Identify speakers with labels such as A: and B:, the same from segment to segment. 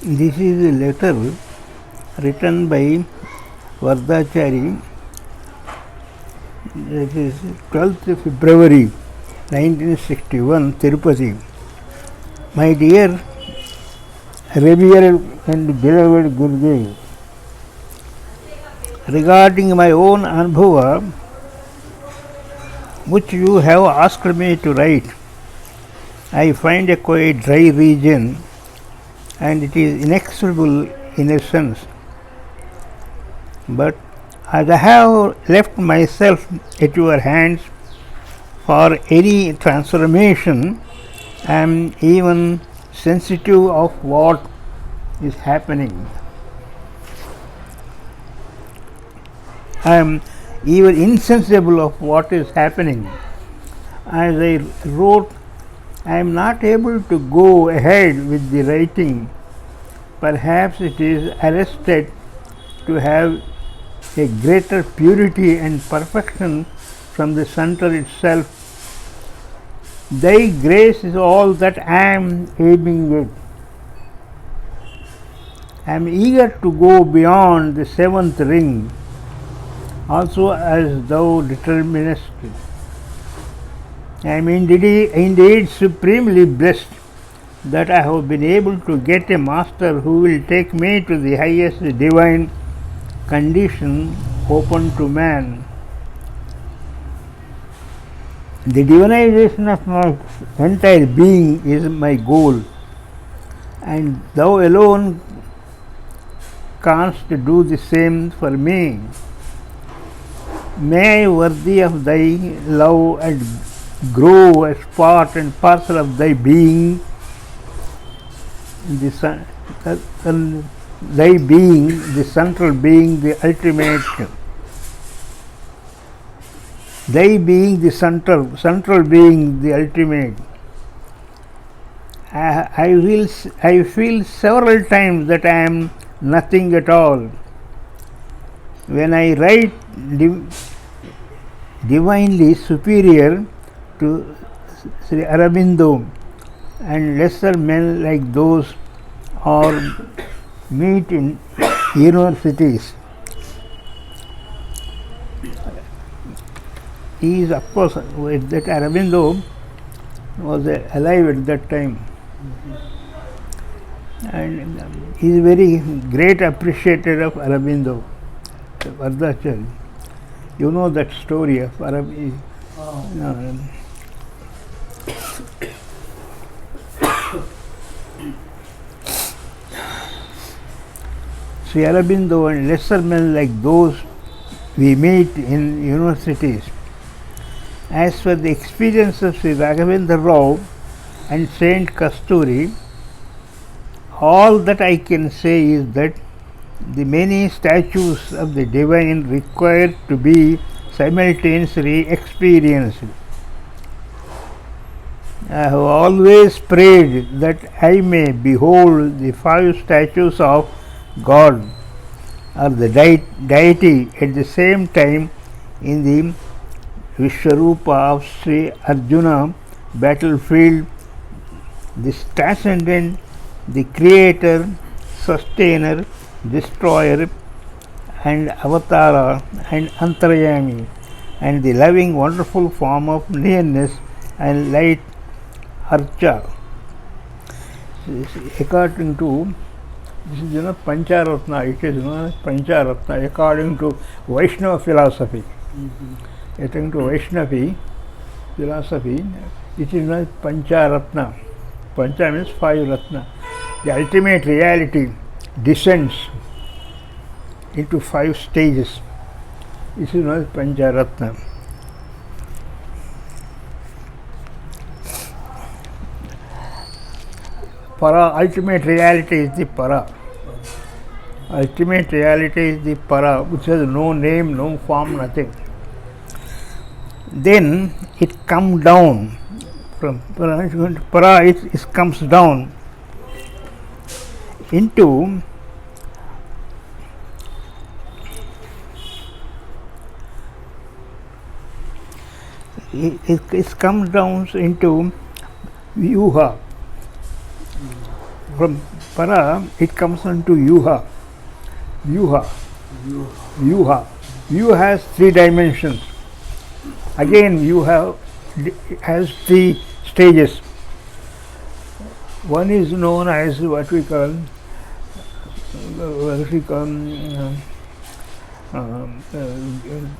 A: This is a letter written by Vardachari. It is 12th February 1961, Tirupati. My dear, revered and beloved Gurudev, regarding my own Anubhava, which you have asked me to write, I find a quite dry region, and it is inexorable in a sense. But as I have left myself at your hands for any transformation, I am even sensitive of what is happening. I am even insensible of what is happening. As I wrote, I am not able to go ahead with the writing. Perhaps it is arrested to have a greater purity and perfection from the center itself. Thy grace is all that I am aiming at. I am eager to go beyond the seventh ring, also as thou determinest. I am indeed supremely blessed that I have been able to get a master who will take me to the highest divine condition open to man. The divinization of my entire being is my goal, and thou alone canst do the same for me. May I, worthy of thy love, and grow as part and parcel of thy being, thy being, the central being, the ultimate. Thy being the central being, the ultimate. I feel several times that I am nothing at all. When I write divinely superior to Sri Aurobindo and lesser men like those are meet in universities. He is, of course, that Aurobindo was alive at that time, and he is very great appreciator of Aurobindo, Vardachari. You know that story of Aurobindo. Sri Aurobindo and lesser men like those we meet in universities. As for the experience of Sri Raghavendra Rao and Saint Kasturi, all that I can say is that the many statues of the divine require to be simultaneously experienced. I have always prayed that I may behold the 5 statues of God or the deity at the same time in the Vishwarupa of Sri Arjuna battlefield, the transcendent, the creator, sustainer, destroyer, and avatara and antaryami, and the loving, wonderful form of nearness and light, archa. According to this is Pancharatna, it is Pancharatna according to Vaishnava philosophy. According to Vaishnavi philosophy, it is not Pancharatna. Pancha means 5 Ratna. The ultimate reality descends into 5 stages. This is not Pancharatna. Para, ultimate reality is the Para. Ultimate reality is the Para, which has no name, no form, nothing. Then it comes down from Para, it comes down into it comes down into Vyuha. from para it comes on to Yuha. Yuha. Yuha. Yuha has 3 dimensions. Again, Yuha has 3 stages. One is known as what we call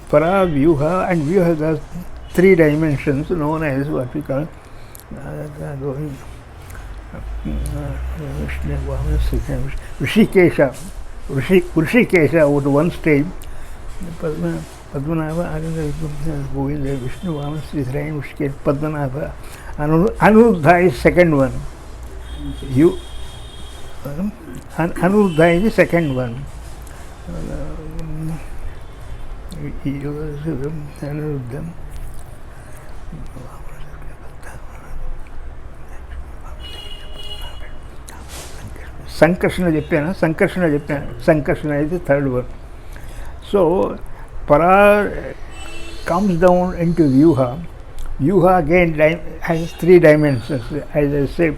A: para, Vyuha, and Vyuha has 3 dimensions known as what we call Rishikesha. Rishikesha was one stage. Padmanabha, Govinda, Vishnu, Vaman, Sridharayan, Rishikesh, Padmanabha. Anuruddha is second one. Anuruddha is the second one. Anuruddha. Sankarsana is the third one. So, para comes down into Vyuha. Vyuha again has 3 dimensions. As I say,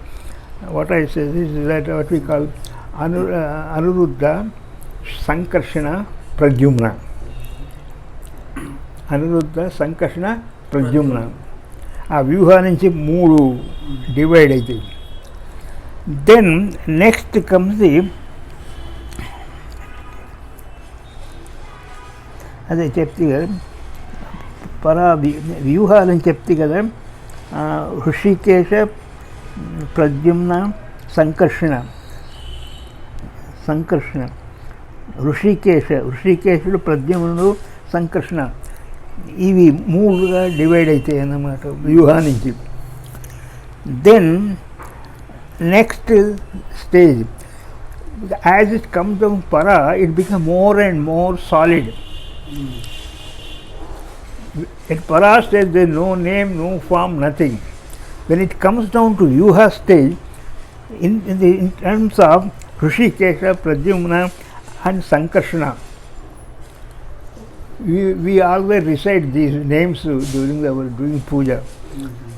A: what I say is that what we call Anuruddha, Sankarshana, Pradyumna. Anuruddha, Sankarshana, Pradyumna. A Vyuha nunchi 3 divide aitadi. Then next comes the, as I chepti kada, para Vyuha ani chepti kada, Rishikesha, Pradyumna, Sankarshana. Rishikeshudu, Pradyumnudu, Sankarshana. Ivi 3 divide aitayi annamata Vyuha nunchi. Then next stage, as it comes down para, it becomes more and more solid. At para stage there is no name, no form, nothing. When it comes down to Vyuha stage, in terms of Rishikesha, Pradyumna and Sankarshana, we always recite these names during our doing puja.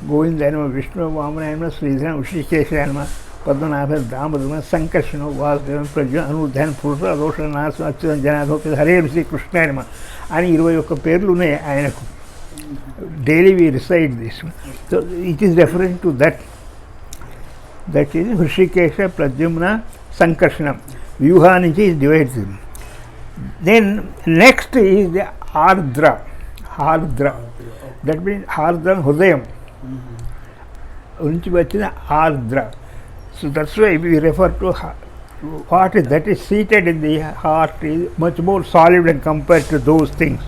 A: Govinda, Vishnu, Vamana, Sridhara, Rishikesha, Padmanabha, Damadana, Sankarshana, Vasudeva, Pradyumna, Anuruddha, Purusha, Rosha, Nasa, Achyuta, Janadhoka, Hare Sri Krishna and 21 పేర్లు ఉన్నాయి ఆయనకు. Daily we recite this. So it is referring to that. That is Rishikesha, Pradyumna, Sankarshana. Vyuha nunchi is divided. Then next is the Ardra. That means Ardra, Hridayam. Unchi vachina Ardra. So that's why we refer to what is that is seated in the heart is much more solid when compared to those things.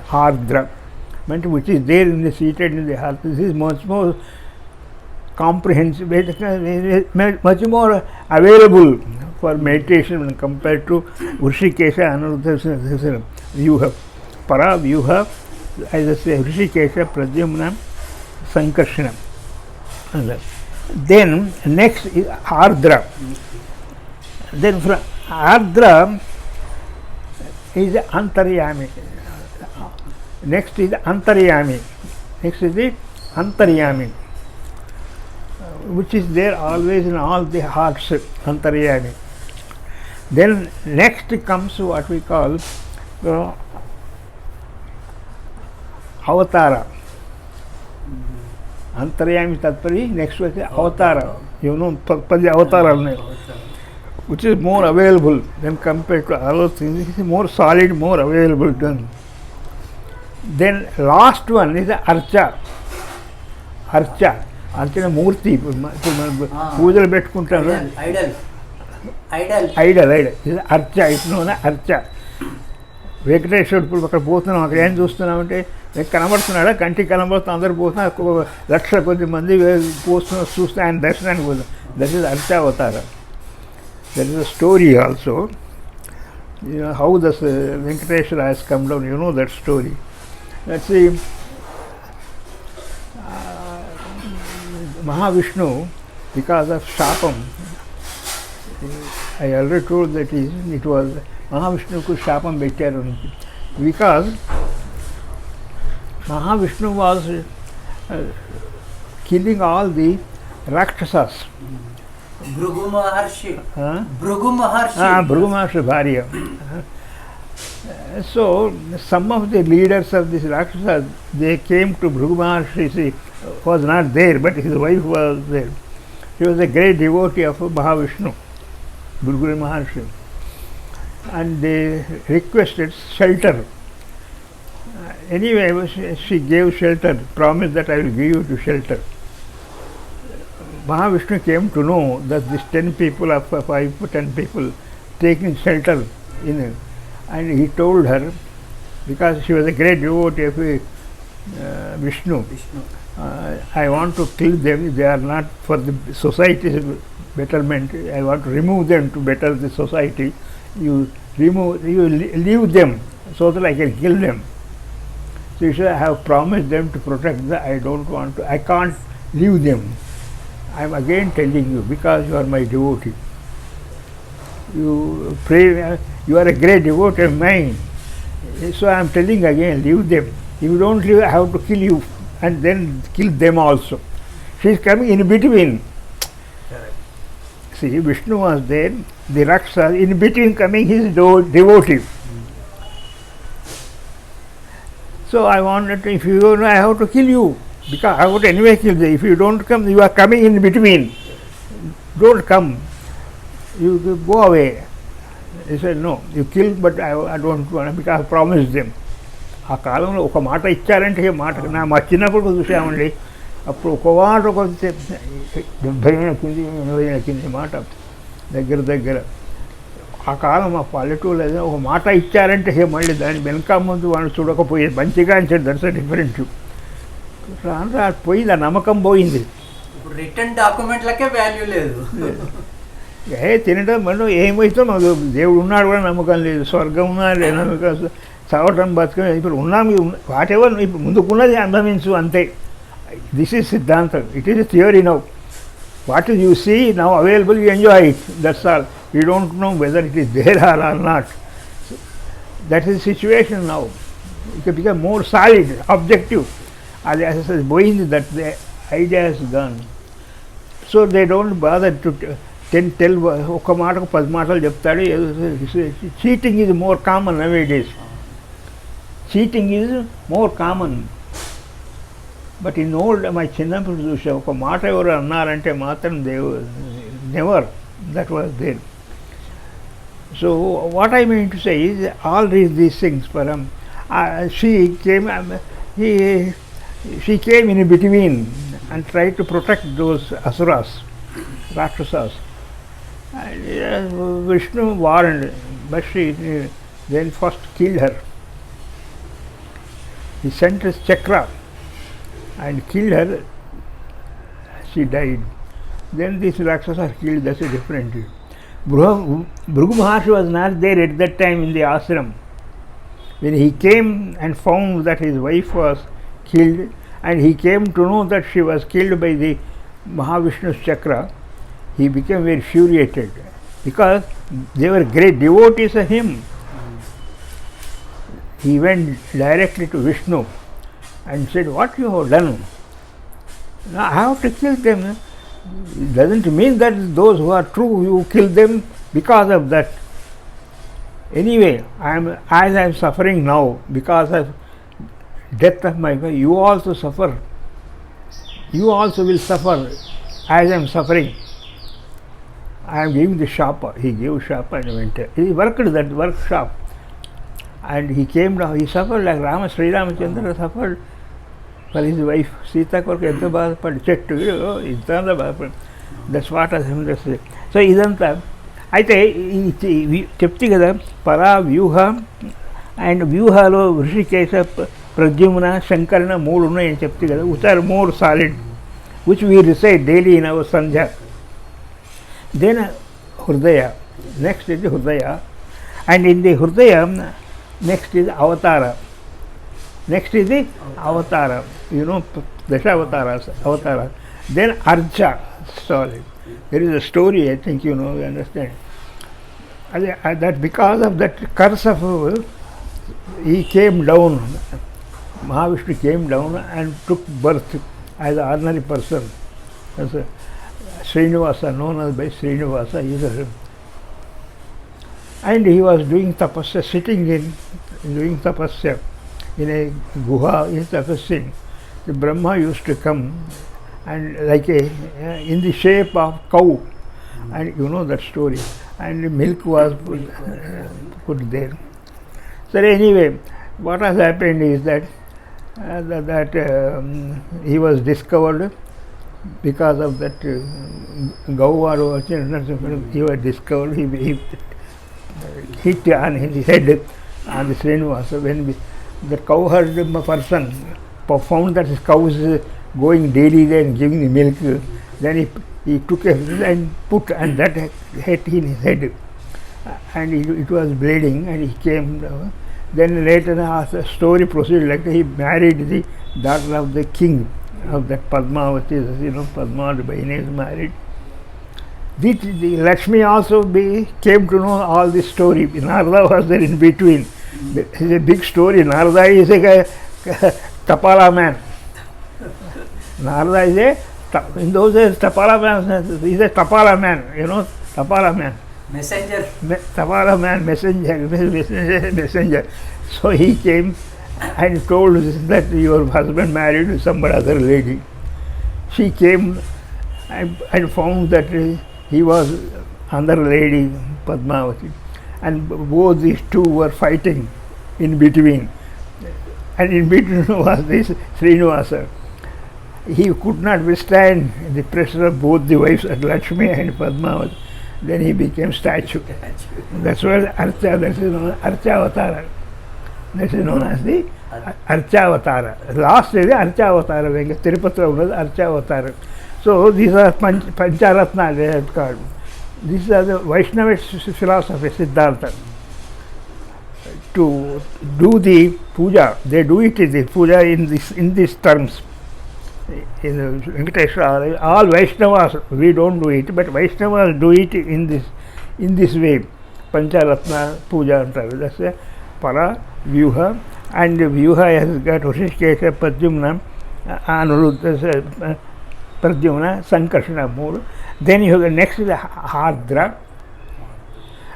A: Ardra, which is there in the seated in the heart. This is much more comprehensive, much more available for meditation when compared to Rishikesha, Anuruddha, Vyuha. Para, Vyuha, as I say, Rishikesha, Pradyumna, Sankarshana. Then next is Ardra. Then from Ardra is Antaryami. Next is Antaryami, which is there always in all the hearts, Antaryami. Then next comes what we call Avatara. Antaryami Tatpari, next was Avatara. You know, Avatara, which is more available than compared to other things. It is more solid, more available done. Then last one is Archa. Archana Murti. Pujal pettukuntaru. Idol. This is Archa. It's known as Archa. వెంకటేశ్వరుడు అక్కడ పోతున్నాం, అక్కడ ఏం చూస్తున్నామంటే కనబడుతున్నాడా, కంటికి కనబడుతున్నా, అందరు పోతున్నా, 1,00,000 కొద్ది మంది పోస్తున్నా చూస్తే ఆయన దర్శనానికి పోతాం. దట్ ఈస్ అర్చావతార. That is a story also. You know how this Venkateshwara has come down, you know that story. Let's see, Mahavishnu, because of Shapam, I already told that it was Mahavishnuku Shapam పెట్టారు. Because Mahavishnu was killing all the Rakshasas.
B: Bhrigu Maharshi.
A: Huh?
B: Bhrigu Maharshi.
A: Bhrigu Maharshi Bharya. So, some of the leaders of this Rakshasas, they came to Bhrigu Maharshi, see, was not there, but his wife was there. She was a great devotee of Mahavishnu, Bhrigu Maharshi. And they requested shelter. Anyway, she gave shelter, promised that I will give you to shelter. Mahavishnu came to know that these 10 people, of 5 to 10 people, taking shelter in it. And he told her, because she was a great devotee of Vishnu, I want to kill them, they are not for the society's betterment, I want to remove them to better the society. You leave them so that I can kill them. So he said, I have promised them to protect them, I can't leave them. I am again telling you, because you are my devotee. You pray, you are a great devotee of mine. So I am telling again, leave them. If you don't leave, I have to kill you and then kill them also. She is coming in between.
B: Correct.
A: See, Vishnu was there, the Rakshasa, in between coming his devotee. So I wanted to, if you don't, I have to kill you. Because I would anyway kill you. If you don't come, you are coming in between. Don't come. You go away. He said, no, you kill, but I don't want to, because I promised them. ఆ కాలంలో ఒక మాట ఇచ్చారంటే మాట నా మా చిన్నప్పుడు చూసామండి. అప్పుడు ఒక మాట ఒక 70 ఏళ్ళ కింది 80 ఏళ్ళ కింది మాట దగ్గర ఆ కాలం మా పల్లెటూరు ఏదో ఒక మాట ఇచ్చారంటే మళ్ళీ దాని వెనక ముందు వాళ్ళు చూడకపోయేది. మంచిగా అని దట్స్ డిఫరెంట్. పోయింది, ఆ నమ్మకం పోయింది.
B: ఇప్పుడు రిటర్న్ డాక్యుమెంట్లకే వాల్యూ లేదు.
A: తినడం మనం ఏమైతే మాకు దేవుడు ఉన్నాడు కూడా నమ్మకం లేదు, స్వర్గం ఉన్నాడు నమ్మకం, చదవటం బతకం. ఇప్పుడు ఉన్నాం, వాటెవర్ ఇప్పుడు ముందుకున్నది అనుభవించు అంతే. దిస్ ఈజ్ సిద్ధాంతం. It is a theory now. What you see now available, you enjoy it, that's all. You don't know whether it is there or not. That is situation now. It become more solid, objective. అది అసలు పోయింది, that the idea has gone. So they don't bother to tell ఒక మాటకు 10 మాటలు చెప్తాడు. Cheating is more common nowadays. Cheating is more common. But in old, మా చిన్నప్పుడు చూసా, ఒక మాట ఎవరు అన్నారంటే మాత్రం never that was there. So what I mean to say is all these things for she came in between and tried to protect those asuras, Rakshasas. And Vishnu warned, but she then first killed her. He sent his chakra and killed her. She died. Then these Rakshasas killed. That's a different thing. Bhrigu Maharshi was not there at that time in the ashram. When he came and found that his wife was killed, and he came to know that she was killed by the Mahavishnu's chakra, he became very furiated, because they were great devotees of him. He went directly to Vishnu and said, what you have done? Now I have to kill them. It doesn't mean that those who are true, you kill them because of that. Anyway, as I am suffering now because of death of my wife, you also suffer. You also will suffer as I am suffering. I am giving the shapa. He gave shapa and went. He worked that workshop, and he came down. He suffered like Sri Ramachandra suffered for his wife Sita. Korku enta baadapadi chettu intanda baadapadi. That's what I am saying. So idanta అయితే చెప్తే కదా, పరా వ్యూహ and వ్యూహాలో Hrishikesha, Pradyumna, శంకరణ 3 ఉన్నాయని చెప్తే కదా, which are more solid, which we recite daily in our sandhya. Then Hridaya, next is Hridaya, and in the Hridaya next is Avatara. Next is the Avatara, you know, Dashavataras, Avatara. Then Archa, solid. There is a story, I think you know, you understand. That because of that curse of, he came down, Mahavishnu came down and took birth as an ordinary person. Srinivasa, known as by Srinivasa, and he was doing tapasya, sitting in doing tapasya in a guha in tapasya. The Brahma used to come and like in the shape of cow, and you know that story, and the milk was put there. So anyway, what has happened is that he was discovered because of that Gauvaru, he was discovered, he hit on his head on the Srinivasa. When the cowherd person found that his cow is going daily there and giving the milk, then he took a and put, and that hit in his head, and it was bleeding, and he came. Then later the story proceeded like he married the daughter of the king of that Padmavati, Padmavati Bahini is married. The Lakshmi also came to know all this story. Narada was there in between. It's a big story. Narada is a Tapala man. Narada is in those days Tapala man. He's a Tapala man, Tapala man.
B: Messenger.
A: Tapala man, messenger. So he came and told that your husband married to some other lady. She came and found that he was another lady, Padmavati, and both these two were fighting in between. And in between was this Srinivasa. He could not withstand the pressure of both the wives, Lakshmi and Padmavati. Then he became statue. That's why Archa, that is known as Archavatara. That is known as the Archavatara. Last is the Archavatara. Tirupati was Archavatara. So these are Pancharatna they have called. These are the Vaishnava philosophy, Siddhartha. To do the puja, they do it in the puja in these terms. In Venkateshwara, all Vaishnavas, we don't do it, but Vaishnavas do it in this way. Pancharatna puja. That's a para, vyuha, and vyuha has got Hrishikesha, Pradyumna, Anuruddha, Pradyumna, Sankarshana, more. Then you have next is Ardra,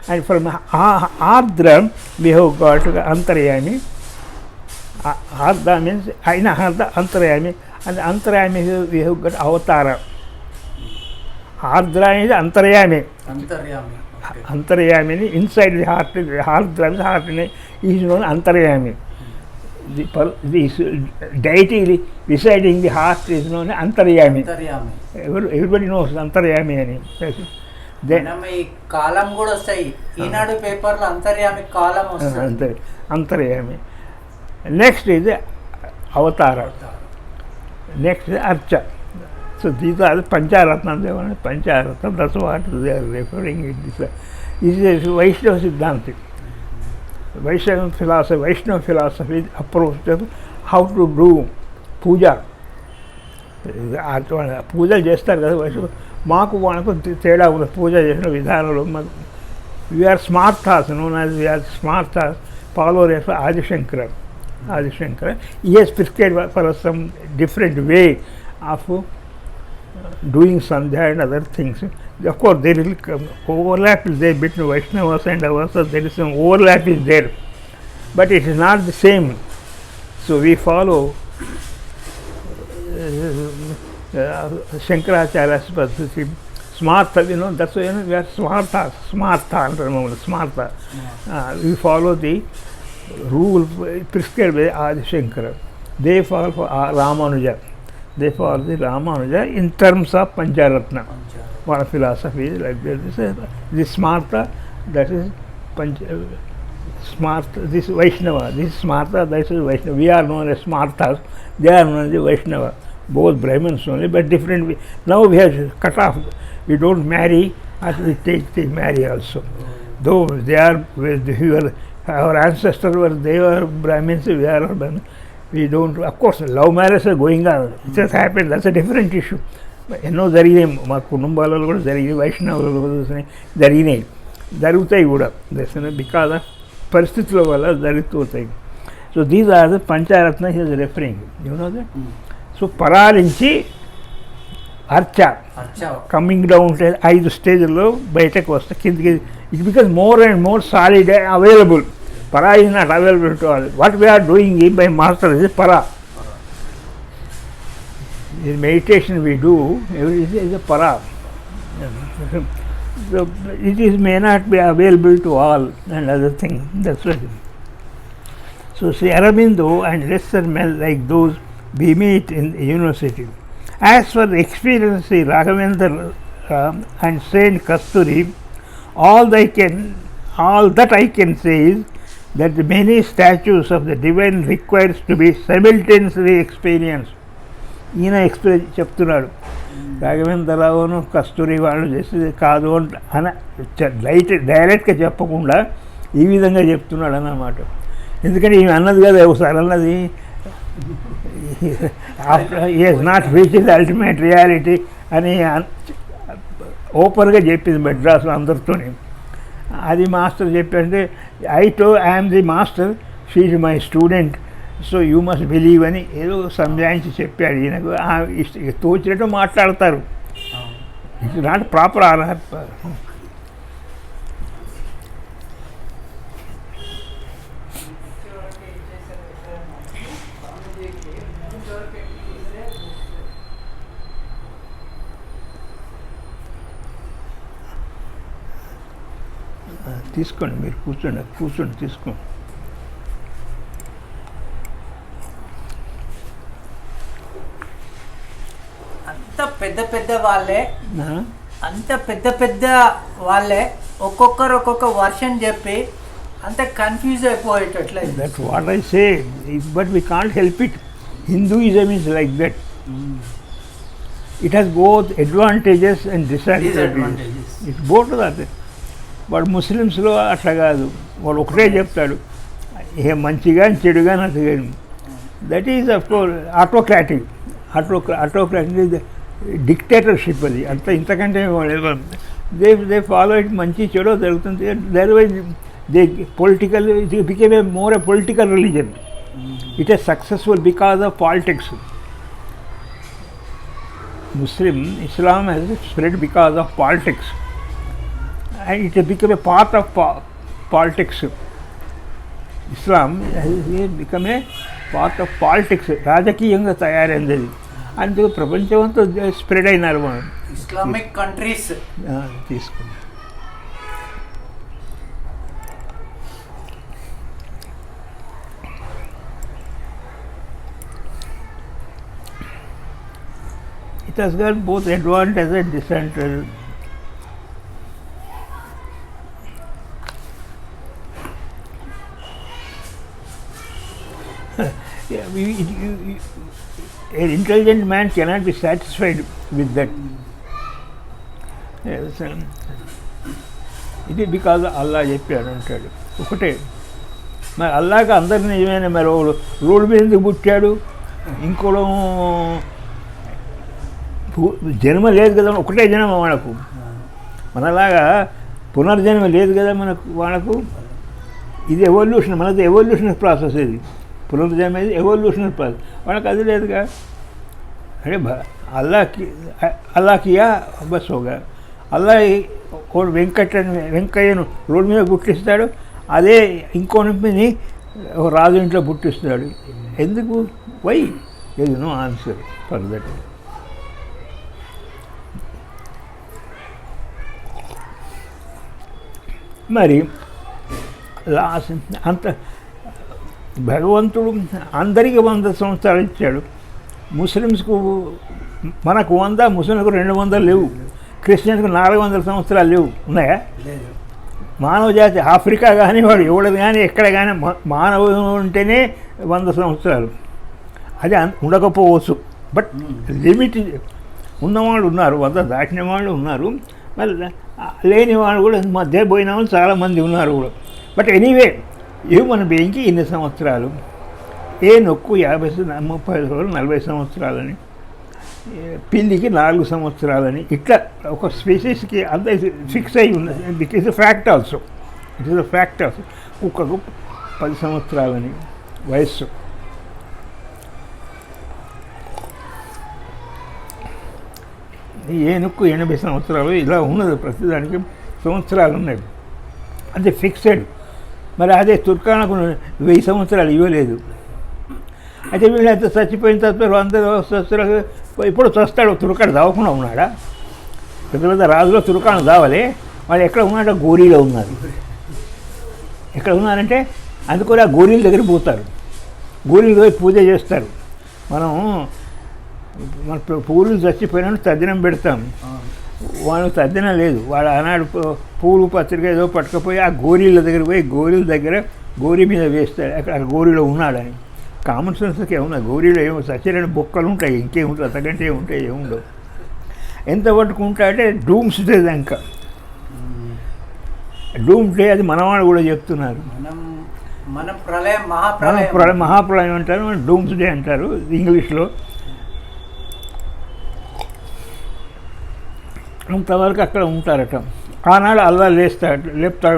A: and from Ardra we have got Antaryami. Ardha means Aina Ardha, Antaryami, and Antaryami we have got Avatara. Ardra is Antaryami.
B: Antaryami. Okay.
A: Antaryami, inside the heart, Ardra is heart, is known Antaryami. The deity residing the heart is known as Antaryami.
B: Antaryami.
A: Everybody knows Antaryami.
B: Then ఈ కాలం కూడా వస్తాయి ఈనాడు పేపర్లో అంతర్యామి కాలం వస్తుంది
A: Antaryami. Next is Avatara. Next is Archa. So these are the Pancharatna. Pancharatna, that's what they are referring to. This is Vaishnava Siddhanti. Vaishnava philosophy approach to how to do puja. పూజ చేస్తారు కదా మాకు మనకు తేడా ఉంది పూజ చేసిన విధానంలో we are Smarthas known as we are Smarthas follower of Adi Shankara he has prescribed for us some different way of doing sandhya and other things. Of course there will overlap is there between Vaishnavas and ours, there is some overlap is there, but it is not the same. So we follow Shankaracharya's Paddhati, Smartha, that's why we are Smartha. We follow the rule prescribed by Adi Shankara. They follow for Ramanuja. They follow the Ramanuja in terms of Pancharatna. One philosophy is like that. This Smartha, that is Smartha, this Vaishnava. This Smartha, that is Vaishnava. We are known as Smarthas, they are known as Vaishnava. Both Brahmins only, but different. Now we have cut off. We don't marry, as we they marry also. Though they are, our ancestors they were Brahmins, we are Brahmins. We don't, of course, love marriage is going on. It has happened, that's a different issue. జరిగినాయి మా కుటుంబాలలో కూడా జరిగినాయి, వైష్ణవులు జరిగినాయి, జరుగుతాయి కూడా. Because of పరిస్థితుల వల్ల జరుగుతాయి. So these are the Pancharatna he is referring, you know that. So పరారించి అర్చ
B: అచ్చా
A: కమింగ్ డౌన్ ఉంటుంది 5 స్టేజ్లో బయటకు వస్తే కిందికి it become more and more solid available. Para is not available to all. What we are doing by master is para. In meditation we do, everything is a para. So it is may not be available to all and other things. That's why. So Sri Aurobindo and lesser men like those we meet in the university. As for the experience of Raghavendra and Saint Kasturi, all that I can say is that the many statues of the divine requires to be simultaneously experienced. ఈయన చెప్తున్నాడు రాఘవేంద్రరావును కస్తూరి వాళ్ళు చేసేది కాదు అని డైరెక్ట్గా చెప్పకుండా ఈ విధంగా చెప్తున్నాడు అన్నమాట. ఎందుకంటే ఈమె అన్నది కదా ఒకసారి అన్నది is not reach the ultimate reality అని ఓపెన్గా చెప్పింది మెడ్రాస్లో అందరితోని. అది మాస్టర్ చెప్పంటే I'm the master, she is my student, so you must believe అని ఏదో సంజాయించి చెప్పాడు. ఈయనకు తోచినట్టు మాట్లాడతారు. It's not proper RR. తీసుకోండి, మీరు కూర్చోండి తీసుకోండి.
B: అంత పెద్ద వాళ్ళే ఒక్కొక్కరు ఒక్కొక్క వర్షన్ చెప్పి అంత కన్ఫ్యూజ్ అయిపోయేటట్లేదు.
A: That's what I say, but we can't help it. Hinduism is like that. It has both advantages and disadvantages. It's both that. వాడు ముస్లిమ్స్లో అట్లా కాదు, వాడు ఒకటే చెప్తాడు, ఏ మంచిగా చెడుగా నచ్చగాను. That is of course autocratic. Dictatorship అది. అంత ఇంతకంటే దే ఫాలో ఇట్. మంచి చెడు జరుగుతుంది. Otherwise they political, it became a more a political religion. It is successful because of politics. Islam has spread because of politics, and it has become a part of politics. Islam has become a part of politics. రాజకీయంగా తయారైంది అది. అందుకు ప్రపంచమంతా spread అయినారు మనం.
B: Islamic countries
A: తీసుకున్నాం. It has got both advantages and disadvantages. An intelligent man cannot be satisfied with that. Yes, it is because Allah చెప్పాడు అంటాడు ఒకటే. మరి అల్లాహకి అందరినీ నిజమైన మరి రోడ్డు మీద ఎందుకు పుట్టాడు? ఇంకోలో జన్మ లేదు కదా, ఒకటే జన్మ మనకు. మనలాగా పునర్జన్మ లేదు కదా మనకు. ఇది ఎవల్యూషన్, మనది ఎవల్యూషనల్ ప్రాసెస్. ఇది పునర్జన్మ, ఇది ఎవల్యూషనల్ ప్రాసెస్. మనకు అది లేదుగా. అంటే అల్లాకియా బస్ హోగా. అల్లా వెంకయ్యను రోడ్డు మీద పుట్టిస్తాడు, అదే ఇంకోని రాజు ఇంట్లో పుట్టిస్తాడు. ఎందుకు? Why? There is no answer for that. మరి అంత భగవంతుడు అందరికీ 100 సంవత్సరాలు ఇచ్చాడు. ముస్లిమ్స్కు మనకు 100, ముస్లింలకు 200 లేవు. క్రిస్టియన్స్కు 400 సంవత్సరాలు లేవు. ఉన్నాయా? మానవ జాతి ఆఫ్రికా కానీ వాడు ఎవడది కానీ ఎక్కడ కానీ మానవుడు ఉంటేనే 100 సంవత్సరాలు. అది ఉండకపోవచ్చు, బట్ లిమిట్ ఉన్నవాళ్ళు ఉన్నారు, 100 దాటిన వాళ్ళు ఉన్నారు, మళ్ళీ లేని వాళ్ళు కూడా మధ్య పోయిన వాళ్ళు చాలామంది ఉన్నారు కూడా. బట్ ఎనీవే హ్యూమన్ బీయింగ్కి ఇన్ని సంవత్సరాలు, ఏ నొక్కు 50, 30, 40 సంవత్సరాలని, పిల్లికి 4 సంవత్సరాలని, ఇట్లా ఒక స్పీసీస్కి అంత ఫిక్స్ అయి ఉన్నది. It is a fact also. కుక్కకు 10 సంవత్సరాలని వయస్సు. ఏనుక్కు 80 సంవత్సరాలు ఇలా ఉన్నది, ప్రతిదానికి సంవత్సరాలు ఉన్నాయి, అది ఫిక్స్డ్. మరి అదే తుర్కానకు 1000 సంవత్సరాలు ఇవ్వలేదు. అయితే వీళ్ళంతా చచ్చిపోయిన తర్వాత అందరూ వస్తారు, ఇప్పుడు చస్తాడు. తుర్కాడు దావకుండా ఉన్నాడా? పెద్ద పెద్ద రాజులో తుర్కాను దావలే. వాళ్ళు ఎక్కడ ఉన్నాడంటే గోరీలో ఉన్నారు. ఎక్కడ ఉన్నారంటే అందుకని ఆ గోరీల దగ్గర పోతారు, గోరీలు పోయి పూజ చేస్తారు. మనం మన పూలు చచ్చిపోయినా తద్దినం పెడతాం, వాళ్ళు తద్దినం లేదు. వాడు ఆనాడు పూలు పత్రిక ఏదో పట్టుకపోయి ఆ గోరీల దగ్గర పోయి గోరీల దగ్గర గోరీ మీద వేస్తాడు, అక్కడ గోరీలో ఉన్నాడని. కామన్ సెన్స్కి ఏమన్నా గోరీలో ఏమో సచ్చిరని బొక్కలు ఉంటాయి, ఇంకేముంటుంది, అంతకంటే ఏముంటాయి, ఏముండవు. ఎంత పట్టుకుంటాయంటే డూమ్స్ డే దాకా. డూమ్స్ డే అది మనవాడు కూడా చెప్తున్నారు. మహాప్రళయం అంటారు, డూమ్స్ డే అంటారు ఇంగ్లీష్లో. అంతవరకు అక్కడ ఉంటారట. ఆనాడు అల్లా లేపుతాడు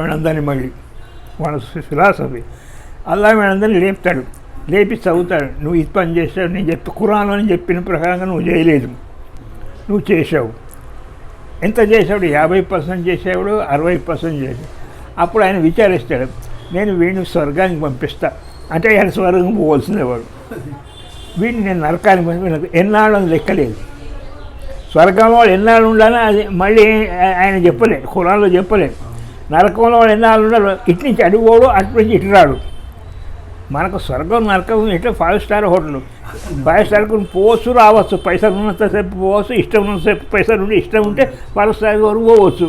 A: వీళ్ళందరినీ. మళ్ళీ వాళ్ళ ఫిలాసఫీ, అల్లా వీళ్ళందరినీ లేపుతాడు, లేపి చదువుతాడు. నువ్వు ఇది పని చేసావు, నేను ఖురాన్లో చెప్పిన ప్రకారంగా నువ్వు చేయలేదు, నువ్వు చేసావు. ఎంత చేసాడు? 50% చేసేవాడు, 60% చేసాడు. అప్పుడు ఆయన విచారిస్తాడు, నేను వీడిని స్వర్గానికి పంపిస్తా అంటే ఆయన స్వర్గం పోవాల్సినవాడు, వీడిని నేను నరకానికి పంపి ఎన్నాళ్ళు అని లెక్కలేదు. స్వర్గంలో వాళ్ళు ఎన్నాళ్ళు ఉండాలని అది మళ్ళీ ఆయన చెప్పలేదు, ఖురాన్లో చెప్పలేదు. నరకంలో వాళ్ళు ఎన్నాళ్ళు ఉండాలి, ఇటు నుంచి అడుగోడు, అటు నుంచి ఇటు రాడు. మనకు స్వర్గం నరకం ఇట్లా 5 స్టార్ హోటల్, 5 స్టార్కు పోవచ్చు రావచ్చు, పైసలు ఉన్నంతసేపు పోవచ్చు, ఇష్టం ఉన్నంతసేపు పైసలు ఉండి ఇష్టం ఉంటే 5 స్టార్ వరకు పోవచ్చు,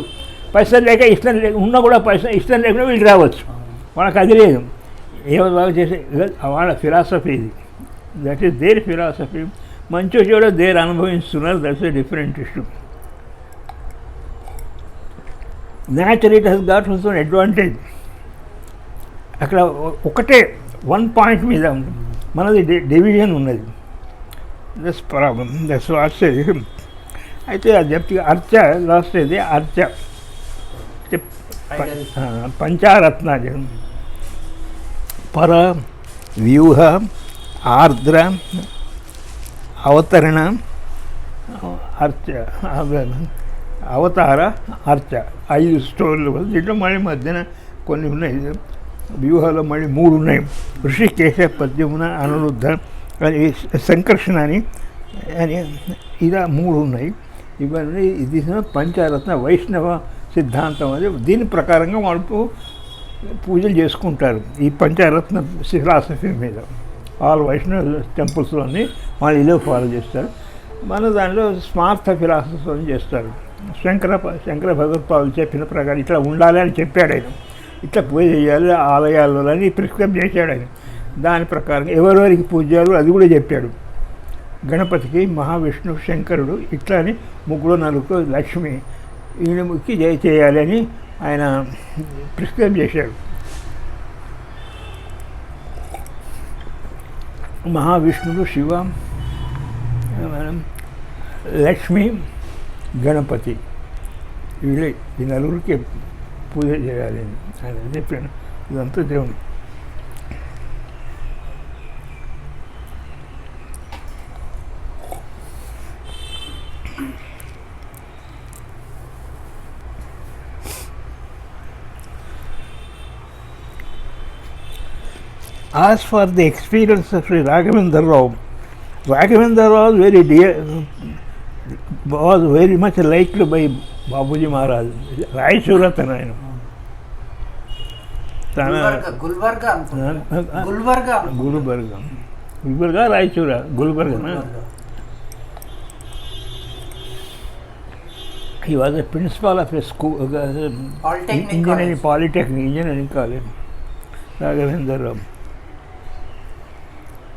A: పైసలు లేక ఇష్టం లేక ఉన్నా కూడా ఇష్టం లేకుండా వీళ్ళు రావచ్చు. మనకు అది లేదు. ఏమో బాగా చేసే వాళ్ళ ఫిలాసఫీ ఇది, దట్ ఈస్ దేర్ ఫిలాసఫీ. మంచి చెడు దేర్ అనుభవిస్తున్నారు, that's a different issue. Nature it has got some advantage. అక్కడ ఒకటే 1 పాయింట్ మీద మనది డివిజన్ ఉన్నది. దట్స్ ప్రాబ్లం, దట్స్ వాట్సేది. అయితే అది చెప్తే అర్చ లాస్ట్ ఇది అర్చ పంచారత్నాలు: పర, వ్యూహ, ఆర్ద్ర, అవతరణ, అర్చ, అవతార, అర్చ. 5 స్టోర్లు. దీంట్లో మళ్ళీ మధ్యన కొన్ని ఉన్నాయి. వ్యూహాలో మళ్ళీ 3 ఉన్నాయి: ఋషికేశ, పద్యమున, అనిరుద్ధ, సంకర్షణ అని ఇలా 3 ఉన్నాయి. ఇవన్నీ ఇది పంచారత్న వైష్ణవ సిద్ధాంతం. అది దీని ప్రకారంగా వాళ్ళు పూజలు చేసుకుంటారు, ఈ పంచారత్న ఫిలాసఫీ మీద. ఆల్ వైష్ణవ టెంపుల్స్లోని వాళ్ళు ఇలా ఫాలో చేస్తారు. మన దానిలో స్మార్థ ఫిలాసఫీ చేస్తారు. శంకర భగవత్పాదులు చెప్పిన ప్రకారం ఇట్లా ఉండాలి అని చెప్పాడు ఆయన, ఇట్లా పూజ చేయాలి ఆలయాల్లో అని ప్రిస్క్రైబ్ చేశాడు ఆయన. దాని ప్రకారం ఎవరెవరికి పూజ చేయాలో అది కూడా చెప్పాడు. గణపతికి మహావిష్ణు, శంకరుడు, ఇట్లా అని 3-4 లక్ష్మి, ఈయనకి జయ చేయాలి అని ఆయన ప్రిస్క్రైబ్ చేశాడు. మహావిష్ణుడు, శివ, లక్ష్మి, గణపతి, వీళ్ళే ఈ 4కి పూజ చేయాలి అని ఆయన చెప్పాను. ఇదంతా దేవుడు. As for the experience of Sri Raghavendra Rao, Raghavendra Rao was very much liked by Babuji Maharaj. Raichura tana Gulbarga, Raichura, Gulbarga. He was a principal of a school, engineering college. Raghavendra Rao.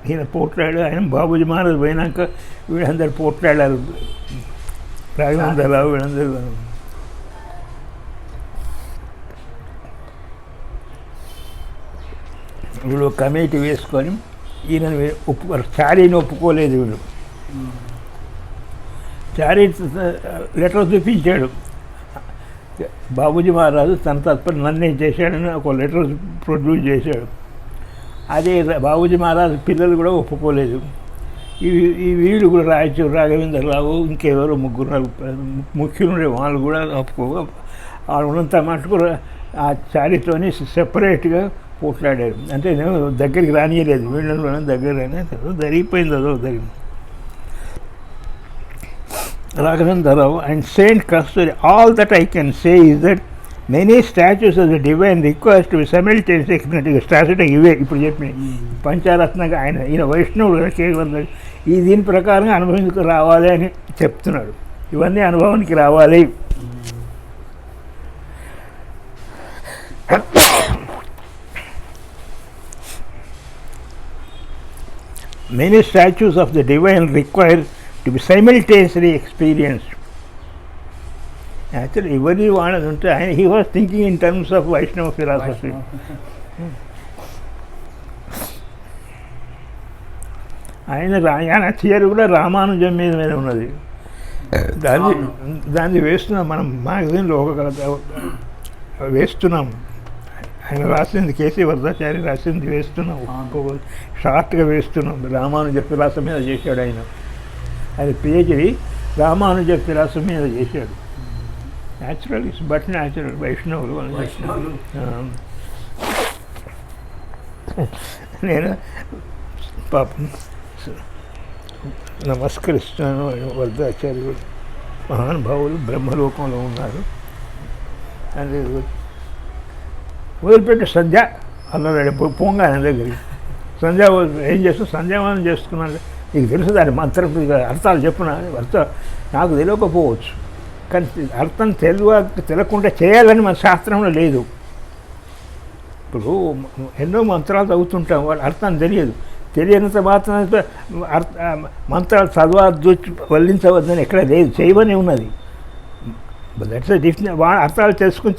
A: ఈయన పోట్లాడు. ఆయన బాబుజీ మహారాజ్ పోయినాక వీళ్ళందరూ పోట్లాడారు, రాఘవేంద్రరావు వీళ్ళందరూ. వీళ్ళు committee వేసుకొని ఈయన చారీని ఒప్పుకోలేదు. వీళ్ళు చారీ లెటర్ చూపించాడు. బాబుజీ మహారాజు తన తత్పరి నన్నే చేశాడని ఒక లెటర్ ప్రొడ్యూస్ చేశాడు. అదే బాబుజీ మహారాజ్ పిల్లలు కూడా ఒప్పుకోలేదు. ఈ ఈ వీళ్ళు కూడా రాయచూరు రాఘవేంద్రరావు ఇంకెవరో ముగ్గురు ముఖ్యులు వాళ్ళు కూడా ఒప్పుకోగా వాళ్ళు ఉన్నంత మటుకు ఆ చారితోని సెపరేట్గా పోట్లాడారు. అంటే నేను దగ్గరికి రానియలేదు, వీళ్ళని దగ్గర జరిగిపోయింది అదో జరిగింది. Raghavendra and Saint Kasturi, all that I can say is that many statues of the divine requires to be simultaneously explained. Statute ఇవే ఇప్పుడు చెప్పిన పంచారత్నగా ఆయన ఈయన వైష్ణవుడు కేవలం ఈ దీని ప్రకారంగా అనుభవించుకు రావాలి అని చెప్తున్నాడు. ఇవన్నీ అనుభవానికి రావాలి. Many statues of the divine require to be simultaneously experienced. Actually, every one of them, he was thinking in terms of Vaishnava philosophy. ఆయన థియరీ కూడా రామానుజం మీద ఉన్నది. దాన్ని వేస్తున్నాం మనం మ్యాగజైన్లో వేస్తున్నాం. ఆయన రాసింది కేసీ వరదాచారి రాసింది వేస్తున్నాం, షార్ట్గా వేస్తున్నాం. రామానుజ ఫిలాసఫీ మీద చేశాడు ఆయన. అది పిహెచ్డి రామానుజ ఫిలాసఫీ మీద చేశాడు. న్యాచురల్ ఇస్ బట్ న్యాచురల్ వైష్ణవులు. నేను పాపం నమస్కరిస్తున్నాను. వరదాచార్యులు మహానుభావులు బ్రహ్మలోకంలో ఉన్నారు. అది వదిలిపెట్టి సంధ్య అన్నాడు పోంగానే దగ్గరికి. సంధ్య ఏం చేస్తాను, సంధ్యావనం చేసుకున్నాను. నీకు తెలుసు దాని మంత్రం అర్థాలు చెప్పున అర్థం నాకు తెలియకపోవచ్చు, కానీ అర్థం తెలియకుండా చేయాలని మన శాస్త్రంలో లేదు. ఇప్పుడు ఎన్నో మంత్రాలు చదువుతుంటాం, వాళ్ళ అర్థం తెలియనంత మాత్రం మంత్రాలు చదవద్దు వల్లించవద్దని ఎక్కడ లేదు, చేయమని ఉన్నది. That's different. వాళ్ళ అర్థాలు తెలుసుకుని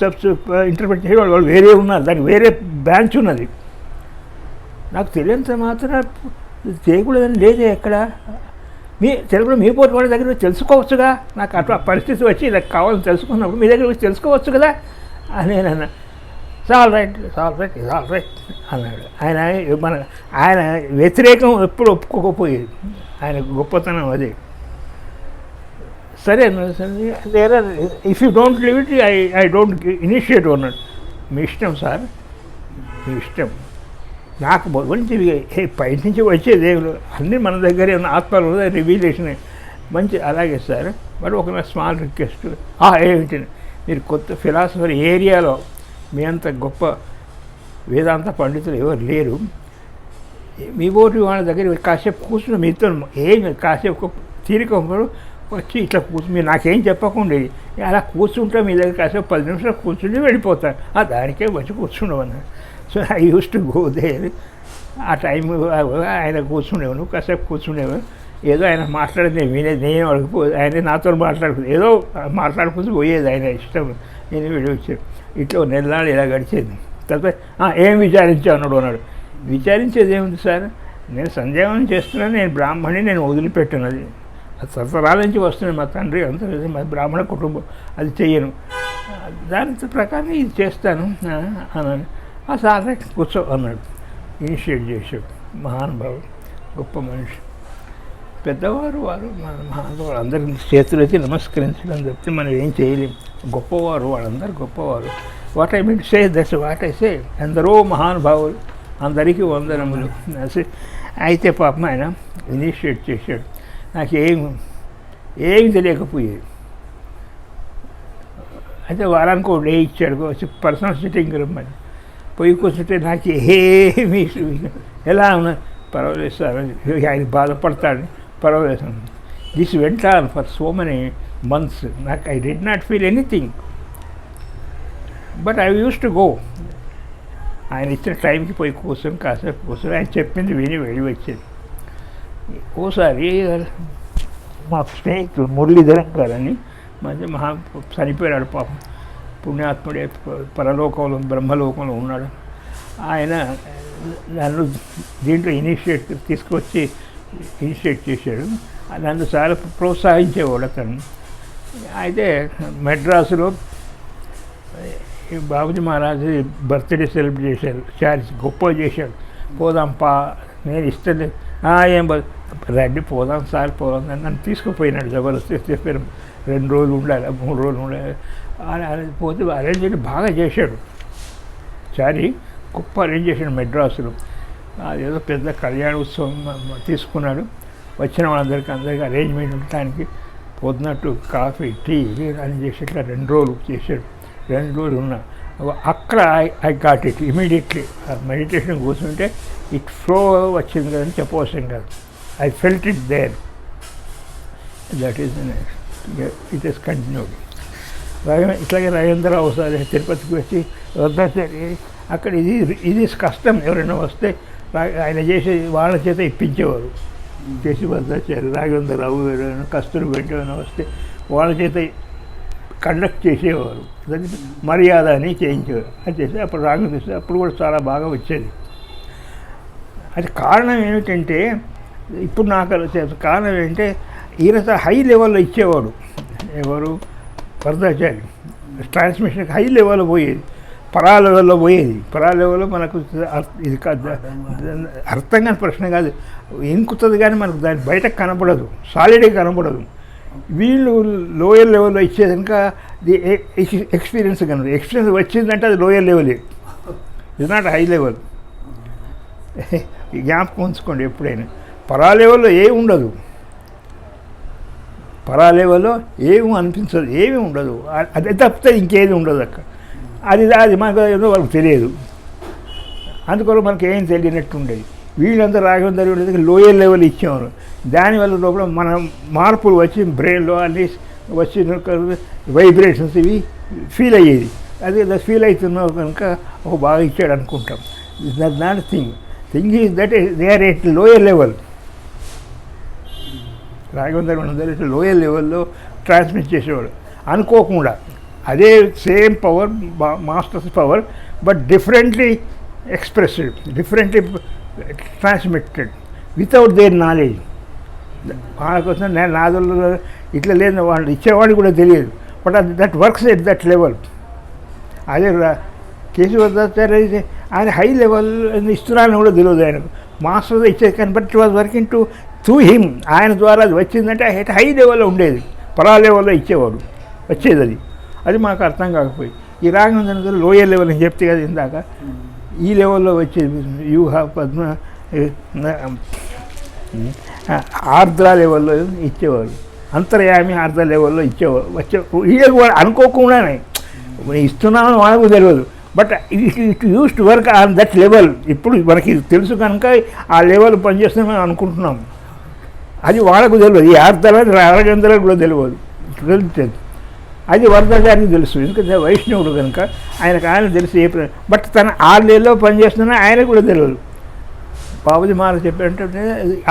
A: ఇంటర్ప్రిట్ చేయ వాళ్ళు వేరే ఉన్నారు, దానికి వేరే బ్రాంచ్ ఉన్నది. నాకు తెలియనంత మాత్రం చేయకూడదని లేదే ఎక్కడ. తెలుగులో మీ పోటీ వాళ్ళ దగ్గర తెలుసుకోవచ్చుగా. నాకు అట్లా పరిస్థితి వచ్చి నాకు కావాలని తెలుసుకున్నప్పుడు మీ దగ్గర వచ్చి తెలుసుకోవచ్చు కదా అని నేను అన్నా. ఆల్ రైట్ అన్నాడు. ఆయన వ్యతిరేకం ఎప్పుడు ఒప్పుకోకపోయేది. ఆయన గొప్పతనం అదే. సరే if you don't live it I don't initiate అన్నాడు. మీ ఇష్టం సార్, మీ ఇష్టం. నాకు మంచివి పైన నుంచి వచ్చే దేవుడు అన్నీ మన దగ్గరే ఉన్న ఆత్మలు రివీలేషన్ మంచి. అలాగే సార్, బట్ ఒక స్మాల్ రిక్వెస్ట్. ఏమిటి, మీరు కొత్త ఫిలాసఫర్ ఏరియాలో మీ అంత గొప్ప వేదాంత పండితులు ఎవరు లేరు. మీ పోటీ వాళ్ళ దగ్గర కాసేపు కూర్చుని మీతో ఏం కాసేపు తీరిక వచ్చి ఇట్లా కూర్చుని మీరు నాకేం చెప్పకుండా అలా కూర్చుంటే మీ దగ్గర కాసేపు 10 నిమిషాలు కూర్చుని వెళ్ళిపోతాను. దానికే వచ్చి కూర్చుండవన్నాడు. So I use to go there. ఆ టైం ఆయన కూర్చునేవాను, కాసేపు కూర్చునేవాను. ఏదో ఆయన మాట్లాడేది వినేది, నేను ఆయన నాతో ఏదో మాట్లాడుకుంటూ పోయేది. ఆయన ఇష్టం. నేను వీడు వచ్చాను. ఇట్లా నెలనాడు ఇలా గడిచేది. తర్వాత ఏం విచారించావు అన్నాడు. విచారించేది ఏముంది సార్, నేను సంధ్యావనం చేస్తున్నాను, నేను బ్రాహ్మణి, నేను వదిలిపెట్టినది అది తరతరాల నుంచి వస్తున్నాను. మా తండ్రి అంతా మా బ్రాహ్మణ కుటుంబం, అది చెయ్యను. దాని ప్రకారం ఇది చేస్తాను అన్నాను. సార్ కూర్చో అన్నాడు. ఇనిషియేట్ చేశాడు. మహానుభావుడు, గొప్ప మనిషి, పెద్దవారు. వారు మహానుభావులు అందరికీ చేతులైతే నమస్కరించడం చెప్తే మనం ఏం చేయలేం. గొప్పవారు, వాళ్ళందరూ గొప్పవారు. What I mean say that's what I సే. ఎందరో మహానుభావులు, అందరికీ వందనములు. అయితే పాపం ఆయన ఇనిషియేట్ చేశాడు. నాకు ఏమి తెలియకపోయేది. అయితే వారానికి ఒక డే ఇచ్చాడు, వచ్చి పర్సనల్ సిట్టింగ్ రమ్మని. పోయి కూర్చుంటే నాకు ఏమి ఎలా ఉన్నా పర్వాలేదు సార్, ఆయన బాధపడతాడని పర్వాలేదు. దిస్ వెంట ఫర్ సో మెనీ మంత్స్ నాకు I did not feel anything, but I use to go. ఆయన ఇచ్చిన టైంకి పోయి కూర్చొని కాసేపు కూర్చొని ఆయన చెప్పింది విని వెళ్ళి వచ్చేది. ఓసారి మా స్నేహితుడు మురళీధరం గారని మంచి చనిపోయాడు పాపం, పుణ్యాత్ముడే, పరలోకంలో బ్రహ్మలోకంలో ఉన్నాడు. ఆయన నన్ను దీంట్లో తీసుకొచ్చి ఇనిషియేట్ చేశాడు. నన్ను చాలా ప్రోత్సహించేవాడు అతను. అయితే మెడ్రాసులో బాబుజీ మహారాజు బర్త్డే సెలబ్రేట్ చేశారు, చార్జ్ గొప్ప చేశాడు. పోదాం నేను ఇష్టం ఏం రండి పోదాం సార్ పోదాం అని నన్ను తీసుకుపోయినాడు జబర్దస్త్ చెప్పారు 2 రోజులు ఉండాలి 3 రోజులు ఉండాలి అని పోతే అరేంజ్ బాగా చేశాడు చారి గొప్ప అరేంజ్ చేశాడు మెడ్రాసులో అదేదో పెద్ద కళ్యాణ ఉత్సవం తీసుకున్నాడు వచ్చిన వాళ్ళందరికీ అరేంజ్మెంట్ ఉండటానికి పొద్దున్నట్టు కాఫీ టీ అరేంజ్ చేసి ఇట్లా 2 రోజులు చేశాడు 2 రోజులు ఉన్నా అక్కడ I got it immediately meditation కూర్చుంటే ఇట్ ఫ్లో వచ్చింది కదని చెప్పవలసింది కాదు I felt it there that is it is continued ఇట్లాగే రాజేంద్రరావు సార్ తిరుపతికి వచ్చి వద్దాచారి అక్కడ ఇది కష్టం ఎవరైనా వస్తే ఆయన చేసే వాళ్ళ చేత ఇప్పించేవారు చేసి వద్దాచారు రాఘవేంద్రరావు ఎవరైనా కస్తూరి ఏమైనా వస్తే వాళ్ళ చేత కండక్ట్ చేసేవారు దాన్ని మర్యాద అని చేయించేవారు అది చేసి అప్పుడు రాగం చేస్తే అప్పుడు కూడా చాలా బాగా వచ్చేది అది కారణం ఏమిటంటే ఇప్పుడు నాకు కారణం ఏంటంటే ఈయన హై లెవెల్లో ఇచ్చేవాడు ఎవరు వరదాచారి ట్రాన్స్మిషన్ హై లెవెల్లో పోయేది పరా లెవెల్లో పోయేది పరా లెవెల్లో మనకు ఇది అర్థం కాని ప్రశ్న కాదు ఇంకుతుంది కానీ మనకు దాని బయటకు కనపడదు సాలిడ్గా కనపడదు వీళ్ళు లోయర్ లెవెల్లో ఇచ్చేది ఇంకా ఎక్స్పీరియన్స్ కనదు ఎక్స్పీరియన్స్ వచ్చిందంటే అది లోయర్ లెవెలే ఇది నాట్ హై లెవెల్ జ్ఞాపకం ఉంచుకోండి ఎప్పుడైనా పరా లెవెల్లో ఏమి ఉండదు పరా లెవెల్లో ఏమీ అనిపించదు ఏమీ ఉండదు అది తప్పితే ఇంకేది ఉండదు అక్కడ అది మనకు ఏదో వాళ్ళకి తెలియదు అందుకొరకు మనకి ఏం తెలియనట్టు ఉండేది వీళ్ళంతా రాఘవేంద్ర లోయర్ లెవెల్ ఇచ్చేవారు దానివల్ల లోపల మన మార్పులు వచ్చి బ్రెయిన్లో అన్ని వచ్చి వైబ్రేషన్స్ ఇవి ఫీల్ అయ్యేది అదే ఫీల్ అవుతున్నావు కనుక బాగా ఇచ్చాడు అనుకుంటాం that not thing is that they are at lower level Raghavendra lower లెవెల్లో ట్రాన్స్మిట్ చేసేవాడు అనుకోకుండా అదే same power masters power but differently expressed differently transmitted without their knowledge వాళ్ళకోసం నేను నాదుల్లో ఇట్లా లేదు వాళ్ళు ఇచ్చేవాడికి కూడా తెలియదు but that works at that level అదే కేశవదాచార్య ఆయన హై లెవెల్ ఇస్తున్నారని కూడా తెలియదు ఆయనకు మాస్టర్ ఇచ్చేది కానీ but was working to him ఆయన ద్వారా అది వచ్చిందంటే హై లెవెల్లో ఉండేది పరా లెవెల్లో ఇచ్చేవాడు వచ్చేది అది మాకు అర్థం కాకపోయి ఈ రాఘవేంద్ర లోయర్ లెవెల్ అని చెప్తే కదా ఇందాక ఈ లెవెల్లో వచ్చేది యూహ పద్మ ఆర్ద్ర లెవెల్లో ఇచ్చేవారు అంతర్యామి ఆర్ద్ర లెవెల్లో ఇచ్చేవారు వీళ్ళకి కూడా అనుకోకుండానే ఇస్తున్నామని వాళ్ళకు తెలియదు but it use to work on that level ఇప్పుడు మనకి తెలుసు కనుక ఆ లెవెల్ పనిచేస్తుందని అనుకుంటున్నాం అది వాళ్ళకు తెలియదు ఈ ఆర్ద్రాలు రాఘవేంద్రాలకు కూడా తెలియదు తెలుస్తుంది అది వరదాచారికి తెలుసు ఎందుకంటే వైష్ణవుడు కనుక ఆయన తెలుసు బట్ తన 6 నెలల్లో పనిచేస్తున్నా ఆయనకు కూడా తెలియదు బాబుజీ మహారాజ్ చెప్పారంటే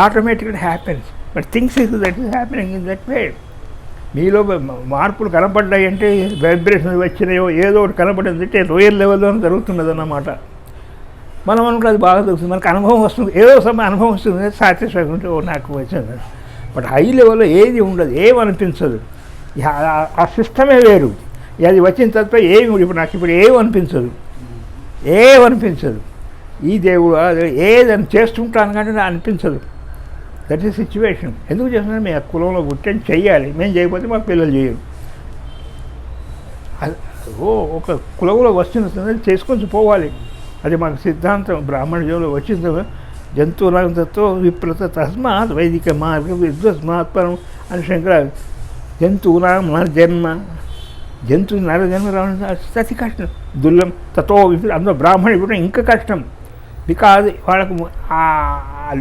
A: ఆటోమేటిక్గా happens but things is that is happening in that way మీలో మార్పులు కనపడ్డాయి అంటే వైబ్రేషన్ వచ్చినాయో ఏదో ఒకటి కనపడింది అంటే లోయర్ లెవెల్లో జరుగుతున్నది అన్నమాట మనం అనుకుంటే అది బాగా తెలుస్తుంది మనకు అనుభవం వస్తుంది ఏదో సమయం అనుభవం వస్తుంది సాటిస్ఫాక్షన్ ఉంటే నాకు వచ్చింది బట్ హై లెవెల్లో ఏది ఉండదు ఏమనిపించదు ఆ సిస్టమే వేరు అది వచ్చిన తర్వాత ఇప్పుడు నాకు ఇప్పుడు ఏమనిపించదు ఈ దేవుడు ఏదని చేస్తుంటాను కానీ నాకు అనిపించదు దట్ ఈస్ సిచ్యువేషన్ ఎందుకు చేస్తున్నా మేము కులంలో పుట్టని చెయ్యాలి మేము చేయకపోతే మా పిల్లలు చేయరు ఒక కులంలో వస్తున్న చేసుకొని పోవాలి అది మాకు సిద్ధాంతం బ్రాహ్మణ జీవులో వచ్చింది జంతువులంతతో విప్రత తస్మాత్ వైదిక మార్గం విద్వస్మాత్ పరం అని శంకరాలు జంతువునాం నరజన్మ జంతువు నరజన్మ రావడం అతి కష్టం దుర్లం తతో అందులో బ్రాహ్మణుడు కూడా ఇంకా కష్టం బికాజ్ వాళ్ళకు ఆ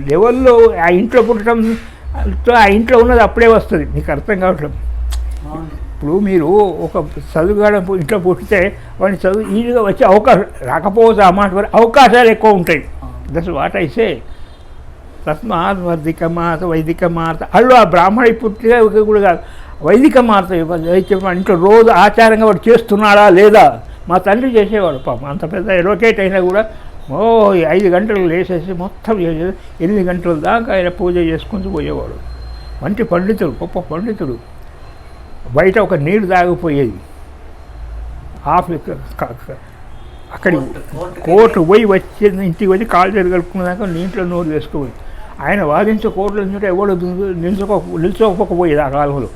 A: లెవెల్లో ఆ ఇంట్లో పుట్టడంతో ఆ ఇంట్లో ఉన్నది అప్పుడే వస్తుంది మీకు అర్థం కావట్లేదు ఇప్పుడు మీరు ఒక చదువుగాడ ఇంట్లో పుట్టితే వాడిని చదువు ఈజీగా వచ్చే అవకాశం రాకపోతే ఆ మాట వరకు అవకాశాలు ఎక్కువ ఉంటాయి దట్స్ వాట్ ఐ సే తస్మాత్ వర్ధిక మాత వైదిక మాత అల్లు ఆ బ్రాహ్మణి పుట్టిగా కూడా కాదు వైదిక మాత ఇంట్లో రోజు ఆచారంగా వాడు చేస్తున్నాడా లేదా మా తండ్రి చేసేవాడు పాపం అంత పెద్ద ఎడ్వకేట్ అయినా కూడా 5 గంటలు లేచేసి మొత్తం 8 గంటల దాకా ఆయన పూజ చేసుకుంటూ పోయేవాడు మంచి పండితుడు గొప్ప పండితుడు బయట ఒక నీరు తాగిపోయేది అక్కడి కోర్టు పోయి వచ్చి ఇంటికి వచ్చి కాలు చేతులు కలుపుకునేదాకా నీంట్లో నోరు వేసుకోవాలి ఆయన వాదించే కోర్టులో నిల్చుంటే ఎవడు నిల్చోకపోయేది ఆ కాలంలో.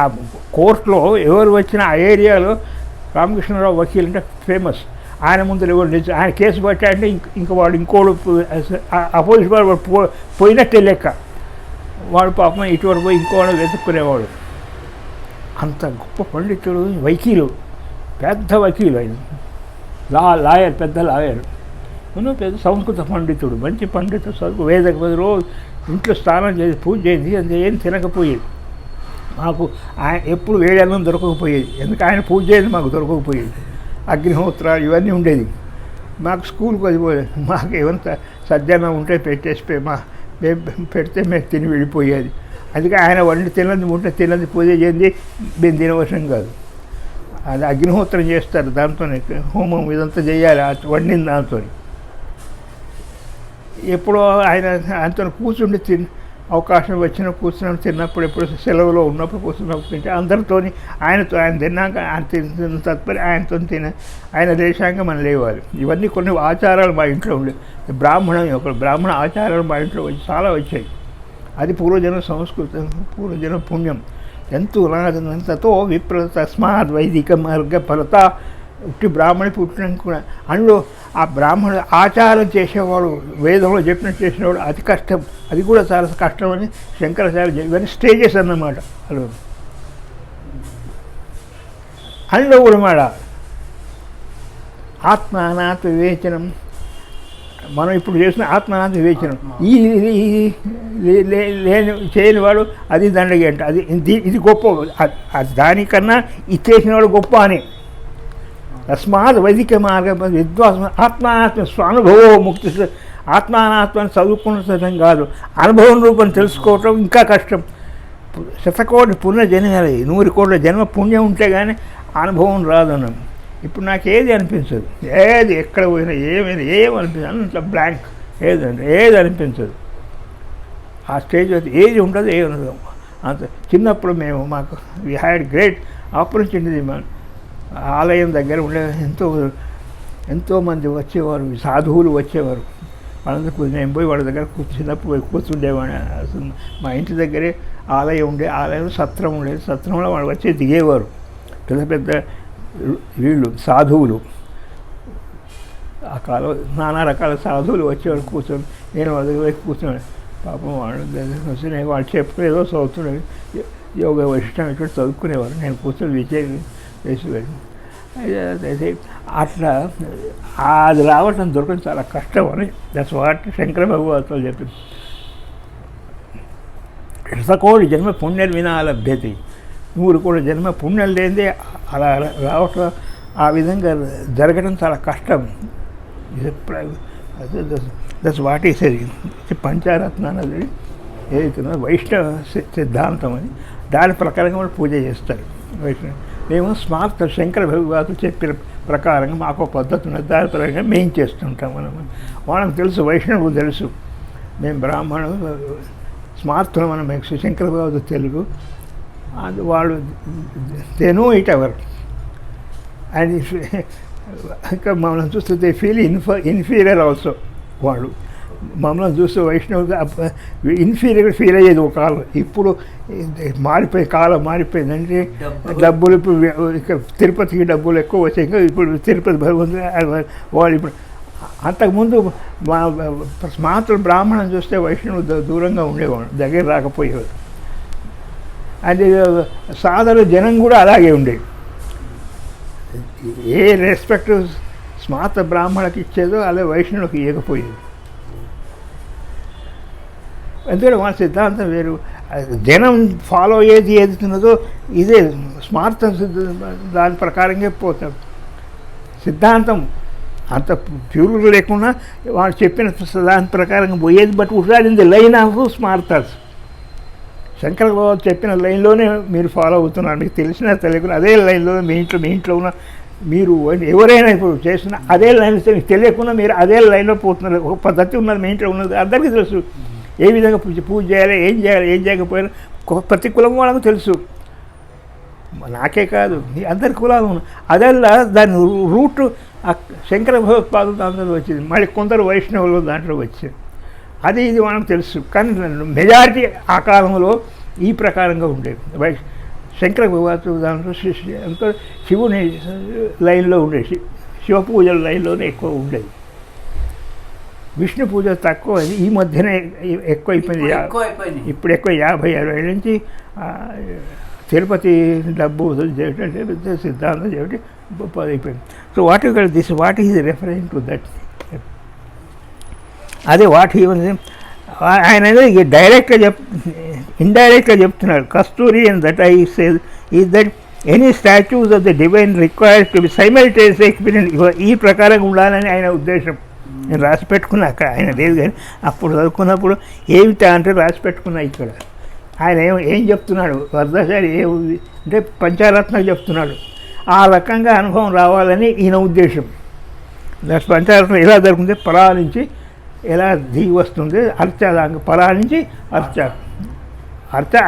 A: ఆ కోర్టులో ఎవరు వచ్చినా ఆ ఏరియాలో రామకృష్ణరావు వకీల్ అంటే ఫేమస్. ఆయన ముందు ఎవరు నిల్చో, ఆయన కేసు పట్టాడంటే ఇంకా వాడు ఇంకోడు అపోజిట్ వాడు పోయినట్టే లెక్క. వాడు పాపం ఇటువంటి పోయి ఇంకోవాడు వెతుక్కునేవాడు. అంత గొప్ప పండితుడు, వకీలు, పెద్ద వకీలు ఆయన, లాయర్, పెద్ద లాయర్, పెద్ద సంస్కృత పండితుడు, మంచి పండితుడు, చదువు వేదక రోజు ఇంట్లో స్నానం చేసి పూజ చేసి అది ఏం తినకపోయేది. మాకు ఆయన ఎప్పుడు వేడి అన్నం దొరకకపోయేది, ఎందుకు ఆయన పూజ చేసి మాకు దొరకకపోయేది. అగ్నిహోత్రాలు ఇవన్నీ ఉండేది. మాకు స్కూల్కి వెళ్ళిపోయేది. మాకు ఏమంత సజ్జనం ఉంటే పెట్టేసిపోయి మేము పెడితే మేము తిని వెళ్ళిపోయేది. అందుకే ఆయన వండి తినది ఉంటే తినది పూజ చేయండి, మేము తినవసరం కాదు. అది అగ్నిహోత్రం చేస్తారు, దాంతోనే హోమం ఇదంతా చేయాలి వండిన దాంతో. ఎప్పుడో ఆయనతో కూర్చుండి అవకాశం వచ్చిన కూర్చున్నాం, తిన్నప్పుడు ఎప్పుడు సెలవులో ఉన్నప్పుడు కూర్చున్నప్పుడు తింటే అందరితో ఆయన తిన్నాక ఆయన తిన్న తదుపరి ఆయనతో ఆయన లేచాక మనం లేవాలి. ఇవన్నీ కొన్ని ఆచారాలు మా ఇంట్లో ఉండే. బ్రాహ్మణ ఆచారాలు మా ఇంట్లో చాలా వచ్చాయి. అది పూర్వజన సంస్కృతం, పూర్వజన పుణ్యం. ఎంతో నాదంతతో విప్ర తస్మాత్ వైదిక మార్గ ఫలత. ఉట్టి బ్రాహ్మణి పుట్టడం కూడా అందులో ఆ బ్రాహ్మణ ఆచారం చేసేవాడు, వేదంలో చెప్పినట్టు చేసేవాడు అతి కష్టం. అది కూడా చాలా కష్టమని శంకరాచార్య ఇవన్నీ స్టేజెస్ అన్నమాట. అందులో కూడా మాట ఆత్మ అనాత్మ వివేచనం. మనం ఇప్పుడు చేసిన ఆత్మనాథ వివేచనం. ఈ చేయని వాడు అది దండగి అంట, అది ఇది గొప్ప, దానికన్నా ఇది చేసినవాడు గొప్ప అని. తస్మాత్ వైదిక మార్గం విద్వాసం ఆత్మానాత్మ స్వానుభవం ముక్తి. ఆత్మానాత్మని చదువుకున్న కాదు, అనుభవం రూపం తెలుసుకోవటం ఇంకా కష్టం. శతకోటి పుణ్యజన్మలు, 100 కోట్ల జన్మ పుణ్యం ఉంటే కానీ అనుభవం రాదన్నాం. ఇప్పుడు నాకు ఏది అనిపించదు, ఏది ఎక్కడ పోయినా ఏమనిపించదు, అంత బ్లాంక్, ఏది అనిపించదు. ఆ స్టేజ్ ఏది ఉండదు, ఏది ఉండదు. అంత చిన్నప్పుడు మాకు వి హ్యాడ్ గ్రేట్ ఆపర్చునిటీ. ఆలయం దగ్గర ఉండే ఎంతోమంది వచ్చేవారు, సాధువులు వచ్చేవారు. వాళ్ళందరూ నేను పోయి వాళ్ళ దగ్గర చిన్నప్పుడు పోయి కూర్చుండేవాడిని. మా ఇంటి దగ్గరే ఆలయం ఉండే, ఆలయంలో సత్రం ఉండేది. సత్రంలో వాళ్ళు వచ్చి దిగేవారు పెద్ద పెద్ద వీళ్ళు సాధువులు. ఆ కాలం నానా రకాల సాధువులు వచ్చేవాళ్ళు కూర్చొని, నేను వాళ్ళ దగ్గర కూర్చున్నాను. పాపం వాళ్ళు వచ్చి వాళ్ళు చెప్పేదో చదువుతున్నాడు, యోగ వశిష్టం ఇక్కడ చదువుకునేవారు. నేను కూర్చొని విజయం చేసేవాడు. అట్లా అది రావటం దొరకడం చాలా కష్టం అని దట్స్ వాట్ శంకర భగవత్వాలు చెప్పింది. శతకోటి జన్మ పుణ్యం వినా లభ్యతే. 100 కోట్ల జన్మ పుణ్యం లేదే అలా రావటం, ఆ విధంగా జరగడం చాలా కష్టం. దట్స్ వాట్ ఈస్ పంచారత్న అన్నది ఏదైతుందో వైష్ణవ సిద్ధాంతం అని, దాని ప్రకారంగా వాళ్ళు పూజ చేస్తారు. వైష్ణవ మేము స్మార్త శంకర భగవతులు చెప్పిన ప్రకారంగా మాకు పద్ధతి ఉన్నది, దాని ప్రకారంగా మేము చేస్తుంటాం. వాళ్ళకి తెలుసు, వైష్ణవులు తెలుసు. మేము బ్రాహ్మణులు స్మార్తులు, మనం శంకర భగవతులు తెలుగు. అది వాళ్ళు తెను ఇట్ ఎవర్ అండ్ ఇంకా మమ్మల్ని చూస్తే దే ఫీల్ ఇన్ఫీరియర్ ఆల్సో. వాళ్ళు మమ్మల్ని చూస్తే వైష్ణవుగా ఇన్ఫీరియర్ ఫీల్ అయ్యేది ఒక కాలం. ఇప్పుడు కాలం మారిపోయిందంటే డబ్బులు ఇప్పుడు ఇక తిరుపతికి డబ్బులు ఎక్కువ వచ్చాయి. ఇంకా ఇప్పుడు తిరుపతి భగవంతుడు వాళ్ళు ఇప్పుడు. అంతకుముందు మాత్రం బ్రాహ్మణం చూస్తే వైష్ణవులు దూరంగా ఉండేవాడు, దగ్గర రాకపోయేవాడు. అది సాధారణ జనం కూడా అలాగే ఉండేది. ఏ రెస్పెక్ట్ స్మార్త బ్రాహ్మణకి ఇచ్చేదో అలా వైష్ణవులకు ఇవ్వకపోయేది. ఎందుకంటే వాళ్ళ సిద్ధాంతం వేరు. జనం ఫాలో అయ్యేది ఏదుతున్నదో ఇదే స్మార్త దాని ప్రకారంగా పోతారు. సిద్ధాంతం అంత ప్యూర్ లేకుండా వాళ్ళు చెప్పిన దాని ప్రకారంగా పోయేది. బట్ ఉదాహరణ లైన్ ఆఫ్ స్మార్తర్స్ శంకర భగవత్ చెప్పిన లైన్లోనే మీరు ఫాలో అవుతున్నారు. మీకు తెలిసినా తెలియకుండా అదే లైన్లో మీ ఇంట్లో ఉన్న మీరు ఎవరైనా ఇప్పుడు చేస్తున్నా అదే లైన్ మీకు తెలియకుండా మీరు అదే లైన్లో పోతున్నారు. ఒక పద్ధతి ఉన్నది మీ ఇంట్లో ఉన్నది, అందరికీ తెలుసు. ఏ విధంగా పూజ చేయాలి, ఏం చేయకపోయినా ప్రతి కులం వాళ్ళకు తెలుసు. నాకే కాదు, అందరి కులాలు ఉన్నాయి. అదేలా దాని రూట్ శంకర భగవత్పాదులు దాంట్లో వచ్చింది. మళ్ళీ కొందరు వైష్ణవులు దాంట్లో వచ్చారు. అది ఇది మనకు తెలుసు. కానీ మెజారిటీ ఆ కాలంలో ఈ ప్రకారంగా ఉండేది. శంకర భగవత్ దాంట్లో ఎంతో శివుని లైన్లో ఉండేది, శివ పూజల లైన్లోనే ఎక్కువ ఉండేది. విష్ణు పూజ తక్కువ, ఈ మధ్యనే ఎక్కువైపోయింది. ఇప్పుడు ఎక్కువ 50-60 ఏళ్ళ నుంచి తిరుపతి డబ్బు చేయటం, సిద్ధాంతం చేయటం అయిపోయింది. So what is referring to that. అదే వాట్ హీ ఆయన డైరెక్ట్గా ఇండైరెక్ట్గా చెప్తున్నాడు. Kasturi and that I say is that any statues of the divine required to be simultaneous experience. ఈ ప్రకారంగా ఉండాలని ఆయన ఉద్దేశం. నేను రాసి పెట్టుకున్నా అక్కడ, ఆయన లేదు కానీ అప్పుడు చదువుకున్నప్పుడు ఏమిటా అంటే రాసి పెట్టుకున్నా ఇక్కడ. ఆయన ఏం చెప్తున్నాడు వరదాచారి అంటే పంచారత్నాలు చెప్తున్నాడు. ఆ రకంగా అనుభవం రావాలని ఈయన ఉద్దేశం. పంచారత్నం ఎలా జరుగుతుంది, పరా నుంచి ఎలా దిగి వస్తుంది, అర్చ పరా నుంచి అర్చ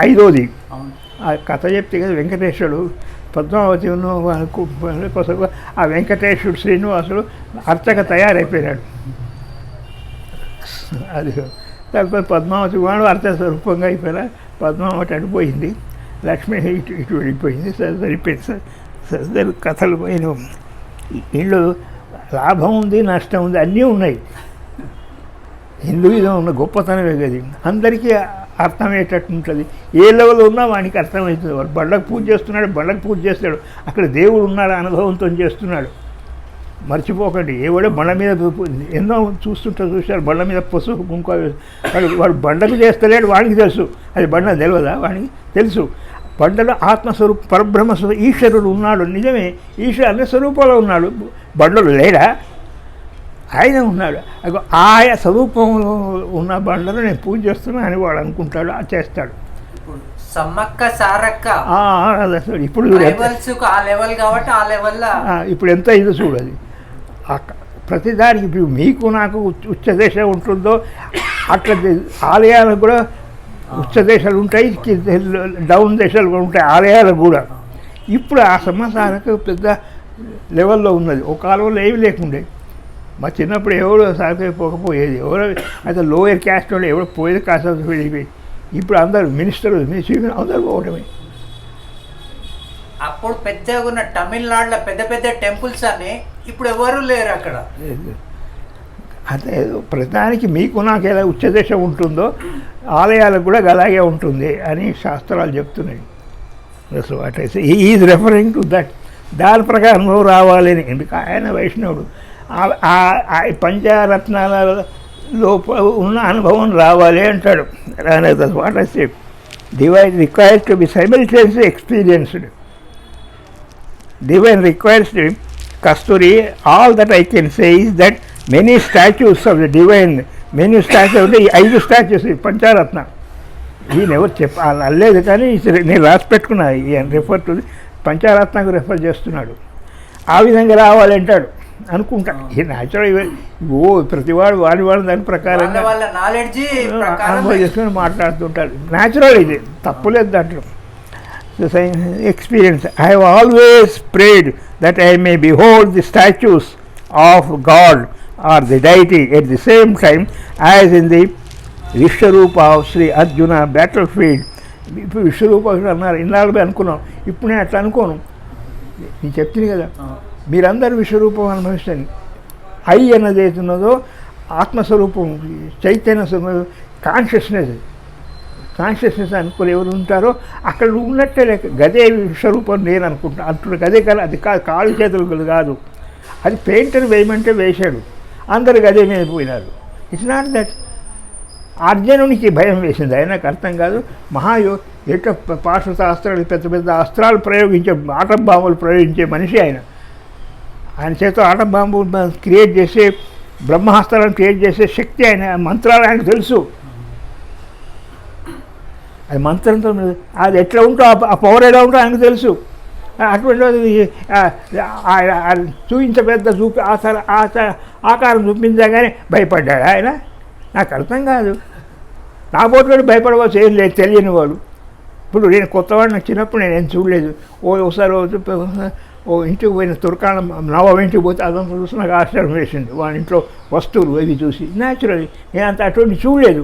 A: 5వది. ఆ కథ చెప్తే కదా వెంకటేశ్వరుడు పద్మావతి కోసం ఆ వెంకటేశ్వరుడు శ్రీనివాసుడు అర్చక తయారైపోయినాడు. అది తర్వాత పద్మావతి వాడు అర్చ స్వరూపంగా అయిపోయినా పద్మావతి అడిపోయింది, లక్ష్మి ఇటు వెళ్ళిపోయింది. సరిపోయింది. సరి కథలు పోయిన ఇళ్ళు లాభం ఉంది, నష్టం ఉంది, అన్నీ ఉన్నాయి. హిందూయిజం ఉన్న గొప్పతనమే కదా, అందరికీ అర్థమయ్యేటట్టు ఉంటుంది. ఏ లెవెల్ ఉన్నా వానికి అర్థమవుతుంది. వాడు బండకు పూజ చేస్తున్నాడు, బండకు పూజ చేస్తాడు, అక్కడ దేవుడు ఉన్నాడు అనుభవంతో చేస్తున్నాడు. మర్చిపోకండి. ఎవడో బండ మీద ఎన్నో చూశారు, బండ మీద పసుపు కుంకుమ వాడు బండకు చేస్తలేడు, వాడికి తెలుసు. అది బండ తెలియదా, వాడికి తెలుసు. బండలో ఆత్మస్వరూప పరబ్రహ్మ ఈశ్వరుడు ఉన్నాడు. నిజమే, ఈశ్వరు అన్ని స్వరూపంలో ఉన్నాడు. బండలు లేడా, ఆయన ఉన్నాడు. ఆయా స్వరూపంలో ఉన్న బండలు నేను పూజ చేస్తున్నా అని వాడు అనుకుంటాడు, చేస్తాడు. ఇప్పుడు ఇప్పుడు ఎంత ఇది చూడాలి. ప్రతిదానికి ఇప్పుడు మీకు నాకు ఉచ్చదేశ ఉంటుందో అట్లా ఆలయాలకు కూడా ఉచ్చదేశాలు ఉంటాయి, డౌన్ దేశాలు కూడా ఉంటాయి ఆలయాలకు కూడా. ఇప్పుడు ఆ సమాచారకు పెద్ద లెవెల్లో ఉన్నది. ఒక కాలంలో ఏమి లేకుండే. మా చిన్నప్పుడు ఎవరు సాగిపోకపోయేది, ఎవరో అయితే లోయర్ క్యాస్ట్ వాళ్ళు ఎవరో పోయేది కాస్త వెళ్ళిపోయి. ఇప్పుడు అందరూ మినిస్టర్ అందరూ పోవడమే.
B: అప్పుడు పెద్దగా ఉన్న తమిళనాడులో పెద్ద పెద్ద టెంపుల్స్ అని ఇప్పుడు ఎవరు లేరు అక్కడ.
A: అదే ప్రతిదానికి మీకు నాకు ఎలా ఉచ్చదేశం ఉంటుందో ఆలయాలకు కూడా అలాగే ఉంటుంది అని శాస్త్రాలు చెప్తున్నాయి. సో అటైతే ఈజ్ రెఫరింగ్ టు దట్. దాని ప్రకారం రావాలని. ఎందుకు ఆయన వైష్ణవుడు. పంచరత్నాలలో ఉన్న అనుభవం రావాలి అంటాడు. What I say divine requires to be simultaneously experienced. Divine requires Kasturi. All that I can say is that many statues of the divine, many statues, 5 statues, Pancharatna. He never అల్లేదు కానీ నేను రాసి పెట్టుకున్నా. రెఫర్ టు పంచారత్నకు రెఫర్ చేస్తున్నాడు. ఆ విధంగా రావాలంటాడు అనుకుంటా. Natural ప్రతివాడు వాడి దాని ప్రకారంగా అనుభవం చేసుకుని మాట్లాడుతుంటాడు. న్యాచురల్ ఇది, తప్పులేదు దాంట్లో. The same experience. I have always prayed that I may behold the statues of God or the deity at the same time as in the Vishwarupa of Sri Arjuna battlefield. ఇప్పుడు విశ్వరూప అన్నారు, ఇన్నాళ్ళు అనుకున్నాం. ఇప్పుడు నేను అట్లా అనుకోను. నేను చెప్తుంది కదా, మీరందరూ విశ్వరూపం అనుభవిస్తాను. ఐ అన్నది ఏతున్నదో ఆత్మస్వరూపం, చైతన్య స్వరూపం, కాన్షియస్నెస్ అనుకుని ఎవరు ఉంటారో అక్కడ ఉన్నట్టే లేక గదే విశ్వరూపం నేను అనుకుంటా అంటున్నా. గదే కానీ అది కాదు, కాళ్ళు చేతులు కాదు. అది పెయింటర్ వేయమంటే వేశాడు, అందరు గదే మీద పోయినారు. It's not that. అర్జునునికి భయం వేసింది, ఆయనకు అర్థం కాదు. ఎట్లా పాశ్వత అస్త్రాలు, పెద్ద పెద్ద అస్త్రాలు ప్రయోగించే, ఆటం బాంబులు ప్రయోగించే మనిషి ఆయన. ఆయన చేత ఆటం బాంబు క్రియేట్ చేసే, బ్రహ్మాస్త్రాలను క్రియేట్ చేసే శక్తి ఆయన, మంత్రాలు ఆయనకు తెలుసు. అది మంత్రంతో అది ఎట్లా ఉంటో ఆ పవర్ ఎలా ఉంటో ఆయనకు తెలుసు. అటువంటి పెద్ద ఆకారం చూపించగానే భయపడ్డాడు ఆయన. నాకు అర్థం కాదు. నా పోటీ భయపడవచ్చు, ఏం లేదు, తెలియని వాడు. ఇప్పుడు నేను కొత్తవాడిని వచ్చినప్పుడు నేను ఏం చూడలేదు. ఒకసారి ఇంటికి పోయిన తుర్కాణం నవాబు ఇంటికి పోతే అదంతా చూసి నాకు ఆశ్చర్యం వేసింది. వాడి ఇంట్లో వస్తువులు అవి చూసి న్యాచురల్లీ నేను అంత అటువంటి చూడలేదు.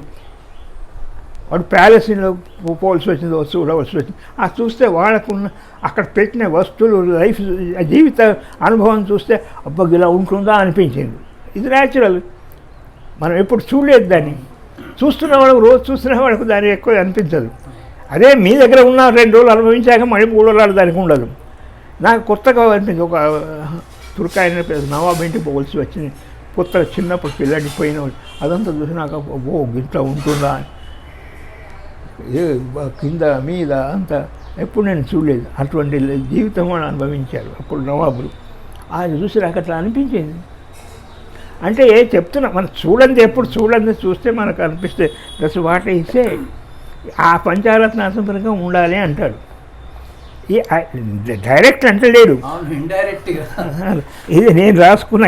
A: వాడు ప్యాలెస్లో పోల్సి వచ్చింది, వస్తువులు వచ్చింది. అది చూస్తే వాళ్ళకున్న అక్కడ పెట్టిన వస్తువులు లైఫ్ జీవిత అనుభవం చూస్తే అబ్బా ఇలా ఉంటుందా అనిపించింది. ఇది న్యాచురల్, మనం ఎప్పుడు చూడలేదు దాన్ని. చూస్తున్న వాళ్ళకు రోజు చూస్తున్న వాళ్ళకు దాన్ని ఎక్కువ అనిపించదు. అదే మీ దగ్గర ఉన్న 2 రోజులు అనుభవించాక మళ్ళీ 3 రోజులు దానికి ఉండదు. నాకు కొత్తగా అనిపించింది. ఒక తుర్కాయన నవాబు ఇంటికి పోల్సి వచ్చింది, కొత్తగా చిన్నప్పుడు పిల్లడికి పోయిన అదంతా చూసి నాకు గిట్లా ఉంటుందా కింద మీద అంతా ఎప్పుడు నేను చూడలేదు. అటువంటి జీవితం వాళ్ళు అనుభవించారు అప్పుడు నవాబులు. అది చూసి నాకు అట్లా అనిపించింది. అంటే చెప్తున్నా, మనం చూడండి, ఎప్పుడు చూడండి, చూస్తే మనకు అనిపిస్తే దట్స్ వాట్ ఐ సే. ఆ పంచారత్న అసంపరంగా ఉండాలి అంటాడు. డైరెక్ట్ అంటలేడు, ఇది నేను రాసుకున్నా.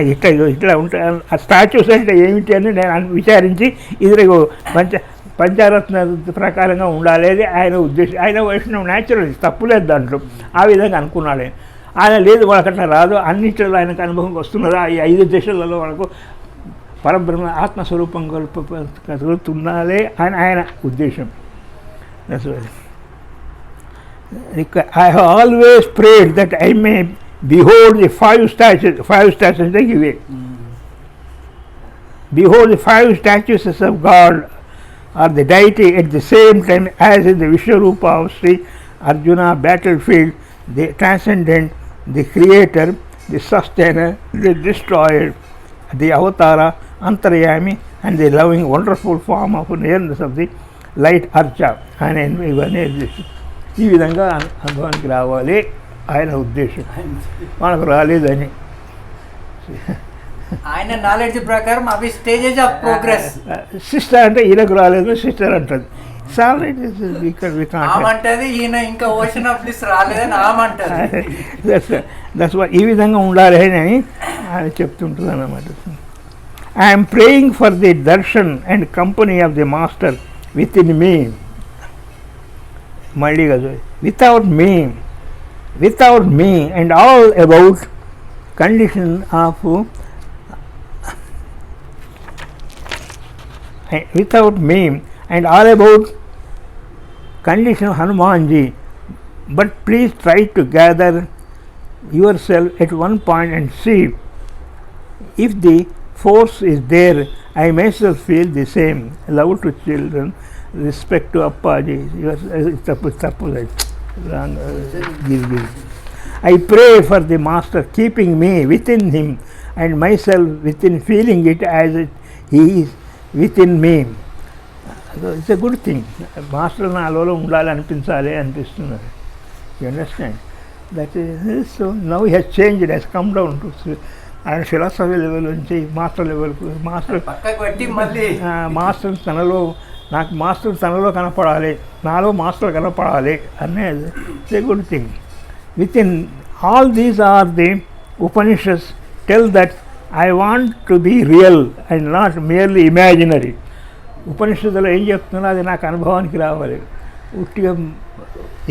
A: ఇట్లా ఉంటా స్టాచ్యూస్ అంటే ఏమిటి అని నేను విచారించి ఇది పంచారత్న ప్రకారంగా ఉండాలి అది ఆయన ఉద్దేశం. ఆయన వైష్ణవం న్యాచురల్, తప్పులేదు దాంట్లో. ఆ విధంగా అనుకున్నాడు ఆయన. లేదు వాళ్ళకట్లా రాదు, అన్నింటిలో ఆయనకు అనుభవం వస్తున్నదా ఈ 5 దశలలో వాళ్ళకు పరబ్రహ్మ ఆత్మస్వరూపం కలుగుతున్నదే అని ఆయన ఉద్దేశం. I have always prayed that I may behold the 5 statues they give it. Behold the 5 statues of God or the deity at the same time as in the Vishwarupa of Sri Arjuna battlefield, the transcendent, the creator, the sustainer, the destroyer, the avatara, antaryami, and the loving wonderful form of nearness of the light Archa. And ఇవన్నీ ఈ విధంగా అనుభవానికి రావాలి ఆయన ఉద్దేశం. మనకు రాలేదని
B: ఆయన నాలెడ్జ్ ప్రకారం అవి స్టేజెస్ ఆఫ్ ప్రోగ్రెస్.
A: సిస్టర్ అంటే ఈయనకు రాలేదు, సిస్టర్ అంటది.
B: ఆమంటది ఈయన ఇంకా ఓషన్ ఆఫ్ బ్లిస్ రాలేదని ఆమంటది.
A: ఈ విధంగా ఉండాలి అని ఆయన చెప్తుంటుంది అన్నమాట. I'm praying for the Darshan and company of the master with in me. మళ్ళీ కదా without me and all about condition of without me and all about condition of Hanumanji, but please try to gather yourself at one point and see if the force is there. I myself feel the same. Love to children, respect to Appaji. I pray for the master keeping me within him and myself within, feeling it as he is within me. It's a good thing. Master నాలో ఉండాలి అనిపిస్తున్నారు. You understand? That is so. Now he has changed. It has come down to ఆయన philosophy level నుంచి master లెవెల్కు. Master తనలో, నాకు master తనలో కనపడాలి, నాలో మాస్టర్ కనపడాలి అనేది it's a good thing. Within all these are the Upanishads tell that I want to be real and not merely imaginary. ఉపనిషత్తులో ఏం చెప్తున్నా అది నాకు అనుభవానికి రావాలి, ఉట్టిగా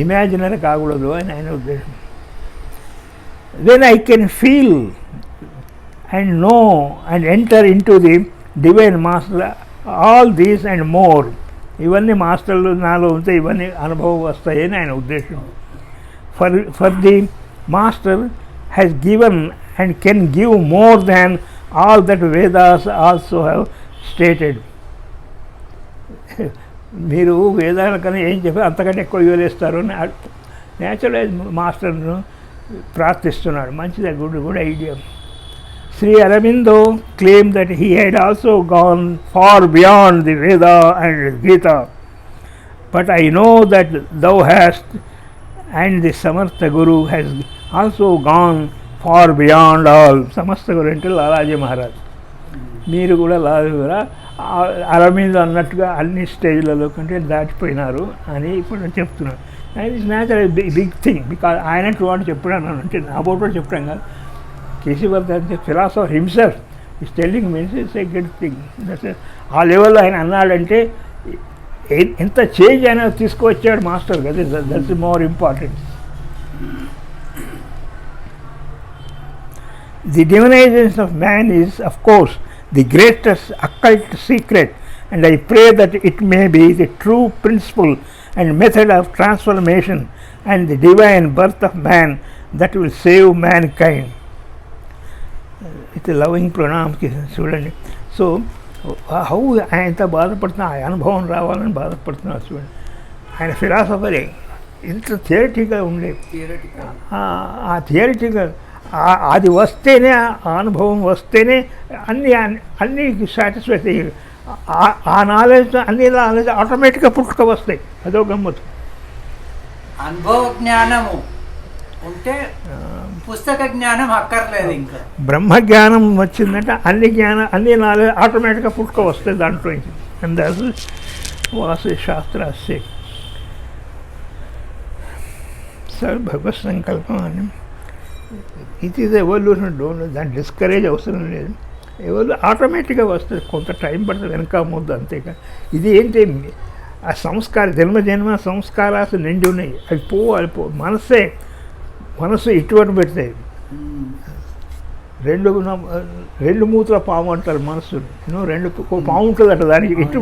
A: ఇమాజినరీ కాకూడదు అని ఆయన ఉద్దేశం. Then I can feel and know and enter into the divine master all these and more. ఇవన్నీ మాస్టర్లు నాలో ఉంటే ఇవన్నీ అనుభవం వస్తాయని ఆయన ఉద్దేశం. For the master has given and can give more than all that Vedas also have stated. మీరు వేదాల కన్నా ఏం చెప్పి అంతకంటే ఎక్కువ వివరిస్తారు అని న్యాచురల్ మాస్టర్ను ప్రార్థిస్తున్నాడు. మంచిదే, good idea. Sri Aurobindo claimed that he had also gone far beyond the Veda and Gita, but I know that thou hast, and the Samartha Guru has also gone far beyond all. సమస్త గురు అంటే లాలాజీ మహారాజ్. మీరు కూడా అరవింద్ అన్నట్టుగా అన్ని స్టేజ్లలో కంటే దాటిపోయినారు అని ఇప్పుడు నేను చెప్తున్నాను. It's natural big thing. Because ఆయనట్టు వాడు చెప్పాను అంటే అబౌట్ వాడు చెప్పాను కాదు. Keshavardhan philosopher himself is telling means it's a good thing. ఆ లెవెల్లో ఆయన అన్నాడంటే ఎంత చేంజ్ అనేది తీసుకువచ్చాడు మాస్టర్ కదా, that's more important. The divinization of man is, of course, the greatest occult secret, and I pray that it may be the true principle and method of transformation and the divine birth of man that will save mankind. It's a loving pranam చూడండి. So how ఆయనతో బాధపడుతున్నా, ఆ అనుభవం రావాలని బాధపడుతున్నారు చూడండి. ఆయన ఫిలాసఫరే ఇంత థియరిటికల్ ఉండే, ఆ థియరిటికల్ అది వస్తేనే, ఆ అనుభవం వస్తేనే అన్నీ సాటిస్ఫై అయ్యాయి. ఆ నాలెడ్జ్ అన్ని నాలెడ్జ్ ఆటోమేటిక్గా పుట్టుక వస్తాయి. అదో గమ్మత్తు.
B: అనుభవ జ్ఞానము ఉంటే పుస్తక జ్ఞానం అక్కర్లేదు. ఇంకా
A: బ్రహ్మ జ్ఞానం వచ్చిందంటే అన్ని నాలెడ్జ్ ఆటోమేటిక్గా పుట్టుక వస్తాయి దాంట్లో. అండ్ వాసు శాస్త్రాస్య సార్ భగవత్ సంకల్పం అని ఇట్ ఈజ్ ఎవల్యూషన్. డోంట్ దాన్ని డిస్కరేజ్ అవసరం లేదు. ఆటోమేటిక్గా వస్తుంది, కొంత టైం పడుతుంది, వెనక ముందు, అంతేకా. ఇది ఏంటి, ఆ సంస్కారం జన్మ సంస్కారాలు నిండి ఉన్నాయి. అవి పోవాలి. మనస్సు ఇటువంటి పెడతాయి. రెండు మూతుల పాము అంటారు మనస్సు. రెండు పాము ఉంటుంది అట, దానికి ఇటు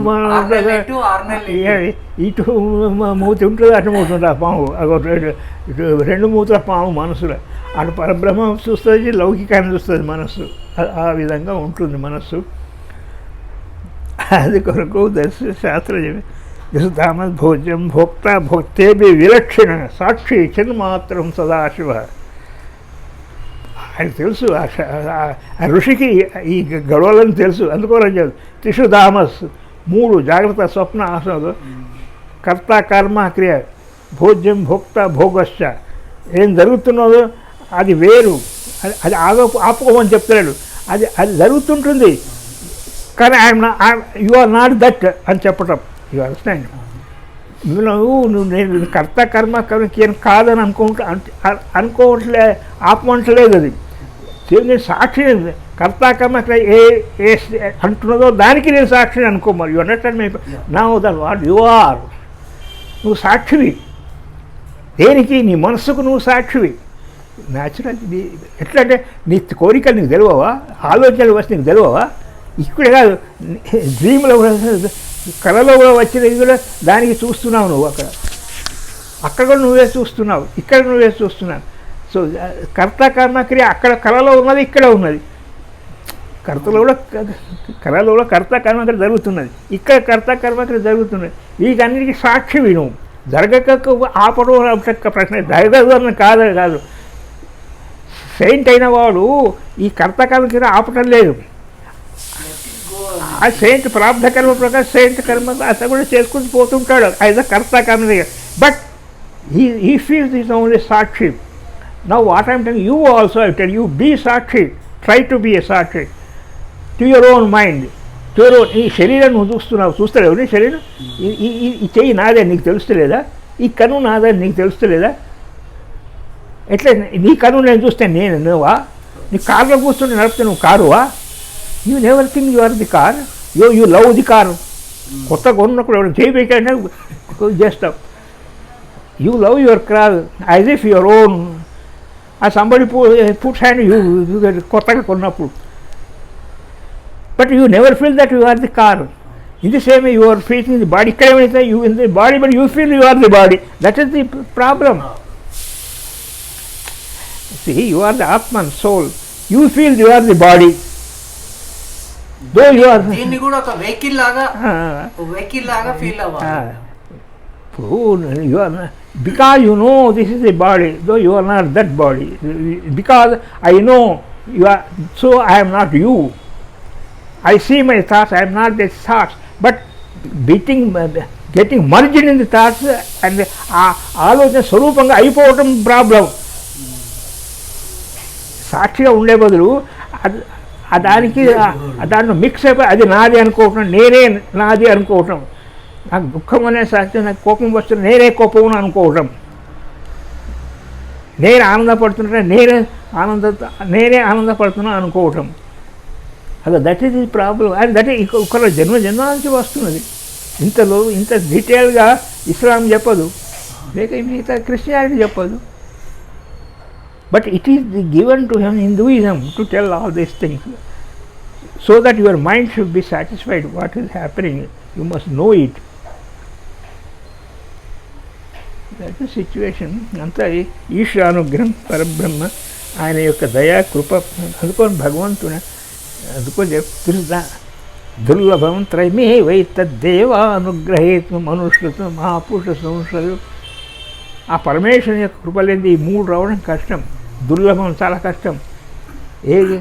A: మూతి ఉంటుంది, అటు మూతి ఉంటుంది. ఆ పాము రెండు మూతుల పాము మనసులో. అటు పరబ్రహ్మ చూస్తుంది, లౌకికాన్ని చూస్తుంది మనస్సు. ఆ విధంగా ఉంటుంది మనస్సు. అది కొరకు శాస్త్రం యశుధామస్ భోజ్యం భోక్త భోక్తేభి విలక్షణ సాక్షి చిన్మాత్రం సదాశివ. ఆయన తెలుసు, ఆ ఋషికి ఈ గొడవలని తెలుసు. అందుకోసం చెప్పు త్రిషుధామస్, 3 జాగ్రత్త స్వప్న ఆసనాలు, కర్త కర్మ క్రియ, భోజ్యం భోక్త భోగశ్చ. ఏం జరుగుతున్నదో అది వేరు, అది ఆపుకోమని చెప్తున్నాడు. అది జరుగుతుంటుంది, కానీ యు ఆర్ నాట్ దట్ అని చెప్పటం. You understand? నువ్వు నేను కర్త కర్మ కర్మ కాదని అనుకోవట్లే, ఆపమంటలేదు. అది నేను సాక్షి, కర్త కర్మ ఏ అంటున్నదో దానికి నేను సాక్షిని అనుకోమని. You understand? నా దట్ వాట్ యు ఆర్. నువ్వు సాక్షివి. దేనికి? నీ మనస్సుకు నువ్వు సాక్షివి. న్యాచురల్. ఎట్లా అంటే నీ కోరికలు నీకు తెలియవా, ఆలోచనలు వస్తే నీకు తెలియవా? ఇక్కడే కాదు, డ్రీమ్లో కూడా, కళలో కూడా వచ్చినవి కూడా దానికి చూస్తున్నావు నువ్వు. అక్కడ కూడా నువ్వే చూస్తున్నావు, ఇక్కడ నువ్వే చూస్తున్నావు. సో కర్త కర్మక్రియ అక్కడ కళలో ఉన్నది, ఇక్కడ ఉన్నది. కళలో కూడా కర్త కర్మక్రియ జరుగుతున్నది, ఇక్కడ కర్త కర్మక్రియ జరుగుతున్నది. వీటన్నిటికీ సాక్షివి నువ్వు. జరగక ఆపడం ప్రశ్న, జరగదు కాదు. సెయింట్ అయిన వాడు ఈ కర్త కర్మక్రియ ఆపటం లేదు. ఆ సెయింట్ ప్రారంభ కర్మ ప్రకారం సెయింట్ కర్మ అతను కూడా చేసుకుంటూ పోతుంటాడు. అది కర్త కర్మ. But he feels he's only Sakshi. Now what I'm telling you also, I tell you, be Sakshi. Try to be a Sakshi to your own mind. to your own. ఈ శరీరం నువ్వు చూస్తలేవు. నీ శరీరం, ఈ చెయ్యి నాదే నీకు తెలుస్తలేదా? ఈ కన్ను నాదే నీకు తెలుస్తలేదా? ఎట్లా నీ కన్ను నేను చూస్తే నువ్వా? నీ కార్లో కూర్చొని నడిపితే నువ్వు కారువా? You never think you are the car. You love the car. కొత్తగా కొన్నప్పుడు ఎవరు చేయబెట్టాడే చేస్తావు. You love your car as if your own. ఆ సంబడి పుట్స్ హ్యాండ్ యూ కొత్తగా కొన్నప్పుడు. But you never feel that you are the car. In the same you are feeling the body. ఇక్కడ ఏమైతే you in the body, but you feel you are the body. That is the problem. See, you are the Atman, soul. You feel you are the body. Though you are.
B: దీన్ని కూడా ఒక vehicle లాగా feel అవ్వాలి.
A: You are, because you know this is the body, though you are not that body. Because I know you are, so I am not you. I see my thoughts, I am not the thoughts. But getting merged in the thoughts and ఆలోచన స్వరూపంగా అయిపోవటం problem. సాక్షిగా ఉండే బదులు దానికి దాంట్లో mix అయిపోయి అది నాది అనుకోవటం, నేనే నాది అనుకోవటం. నాకు దుఃఖం అనే సాక్షి, నాకు కోపం వస్తుంది, నేనే కోపం అనుకోవటం. నేను ఆనందపడుతుంటే నేనే ఆనందపడుతున్నా అనుకోవటం. అది that is the problem. And that ఒకరి జన్మ నుంచి వస్తున్నది. ఇంత డీటెయిల్గా ఇస్లాం చెప్పదు, లేక మిగతా క్రిస్టియానిటీ చెప్పదు. But it is given to Hinduism to tell all these things so that your mind should be satisfied what is happening. You must know it. That is situation. అంతా ఈశ్వరానుగ్రహం, పరబ్రహ్మ ఆయన యొక్క దయా కృప. అందుకొని భగవంతుని అందుకో చెప్తున్నా, దుర్లభం త్రైమే వై తద్దేవానుగ్రహేత్ మనుష్యత్వ మహాపురుష సంస్థలు. ఆ పరమేశ్వరుని యొక్క కృప లేని ఈ 3 రావడం కష్టం, దుర్లభం, చాలా కష్టం. ఏది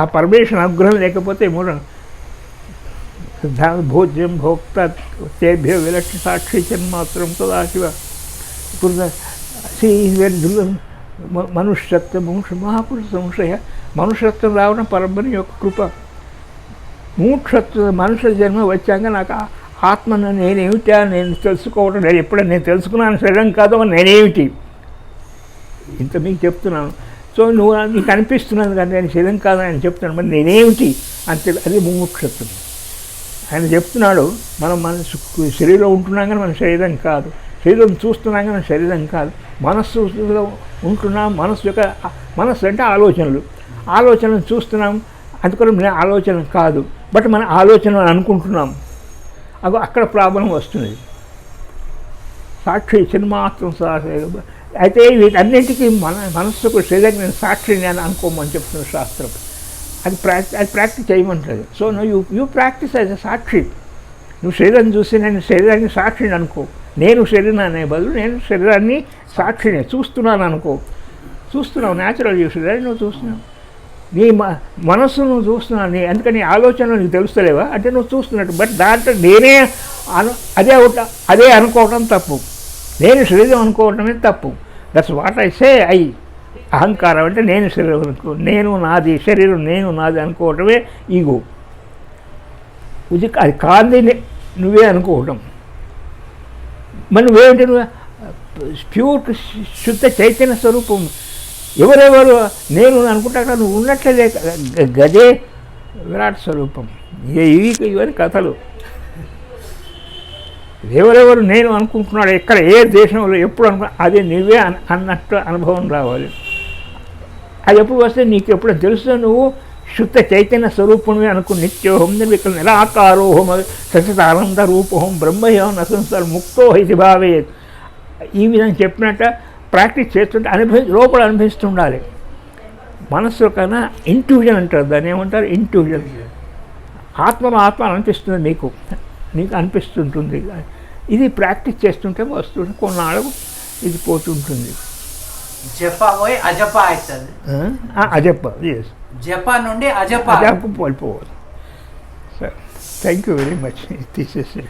A: ఆ పరమేశ్వరుని అనుగ్రహం లేకపోతే 3 భోజ్యం భోక్త తేభ్య విలక్ష సాక్షి జన్మాత్రం సదాశివ. ఇప్పుడు దుర్లభం మనుష్యత్వం మహాపురుష సంశయ. మనుష్యత్వం రావడం పరబ్రహ్మ యొక్క కృప. మూక్షత్వ మనుషుల జన్మ వచ్చాక నాకు ఆత్మను నేనేమిటా నేను తెలుసుకోవడం లేదు. ఎప్పుడైనా నేను తెలుసుకున్నాను శరీరం కాదు నేనేమిటి, ఇంత మీకు చెప్తున్నాను. సో నువ్వు నీకు అనిపిస్తున్నాను కానీ నేను శరీరం కాదు అని చెప్తున్నాను, మరి నేనేమిటి అంతే. అది ముముక్షత్వం. ఆయన చెప్తున్నాడు, మనం మన శరీరంలో ఉంటున్నాం కానీ మన శరీరం కాదు, శరీరం చూస్తున్నాం కానీ మన శరీరం కాదు, మనస్సులో ఉంటున్నాం. మనస్సు అంటే ఆలోచనలు చూస్తున్నాం, అందుకని మన ఆలోచన కాదు, బట్ మన ఆలోచన అనుకుంటున్నాం. అక్కడ ప్రాబ్లం వస్తుంది. సాక్షి చిన్మాత్రం అయితే వీటన్నింటికీ మనస్సుకు శరీరం నేను సాక్షిని అని అనుకోమని చెప్తున్న శాస్త్రం. అది ప్రాక్టీస్ చేయమంటుంది. So you practice as a సాక్షి. నువ్వు శరీరం చూసి నేను శరీరాన్ని సాక్షిని అనుకో. నేను శరీరం అనే బదులు నేను శరీరాన్ని సాక్షిని చూస్తున్నాను అనుకో. చూస్తున్నావు, న్యాచురల్ శరీరాన్ని నువ్వు చూస్తున్నావు, నీ మనస్సు నువ్వు చూస్తున్నావు. అందుకని నీ ఆలోచనలు నీకు తెలుస్తలేవా అంటే నువ్వు చూస్తున్నట్టు. బట్ దాంట్లో నేనే అదే అనుకోవటం తప్పు, నేను శరీరం అనుకోవటమే తప్పు. దట్స్ వాట్ ఐ సే. అహంకారం అంటే నేను శరీరం అనుకో, నేను నాది, శరీరం నేను నాది అనుకోవటమే ఈగో. అది కాంది నువ్వే అనుకోవటం. మరి నువ్వేంటి, నువ్వు ప్యూర్ శుద్ధ చైతన్య స్వరూపం. ఎవరెవరు నేను అనుకుంటా నువ్వు ఉన్నట్లే గదే విరాట్ స్వరూపం. ఇవన్నీ కథలు. ఎవరెవరు నేను అనుకుంటున్నాడు, ఎక్కడ ఏ దేశంలో ఎప్పుడు అది నువ్వే అన్నట్టు అనుభవం రావాలి. అది ఎప్పుడు వస్తే నీకు ఎప్పుడు తెలుసు నువ్వు శుద్ధ చైతన్య స్వరూపుణ్ణి అనుకు. నిత్యోహం నిర్వికల నిరాకారోహం సచితానంద రూపోహం బ్రహ్మయోహం నసంసారం ముక్తో ఇది భావే. ఈ విధంగా చెప్పినట్ట ప్రాక్టీస్ చేస్తుంటే లోపల అనుభవిస్తుండాలి. మనస్సు కన్నా ఇంట్యూజన్ అంటారు, దాన్ని ఏమంటారు, ఇంట్యూజన్. ఆత్మలో ఆత్మ అనిపిస్తుంది, నీకు అనిపిస్తుంటుంది. ఇది ప్రాక్టీస్ చేస్తుంటే వస్తుంది, కొన్నాళ్ళు ఇది పోతుంటుంది.
B: జప పోయి అజప అవుతుంది.
A: అజప, ఎస్,
B: జప నుండి అజప
A: వెళ్ళిపోవాలి. సరే, థ్యాంక్ యూ వెరీ మచ్. తీసేసి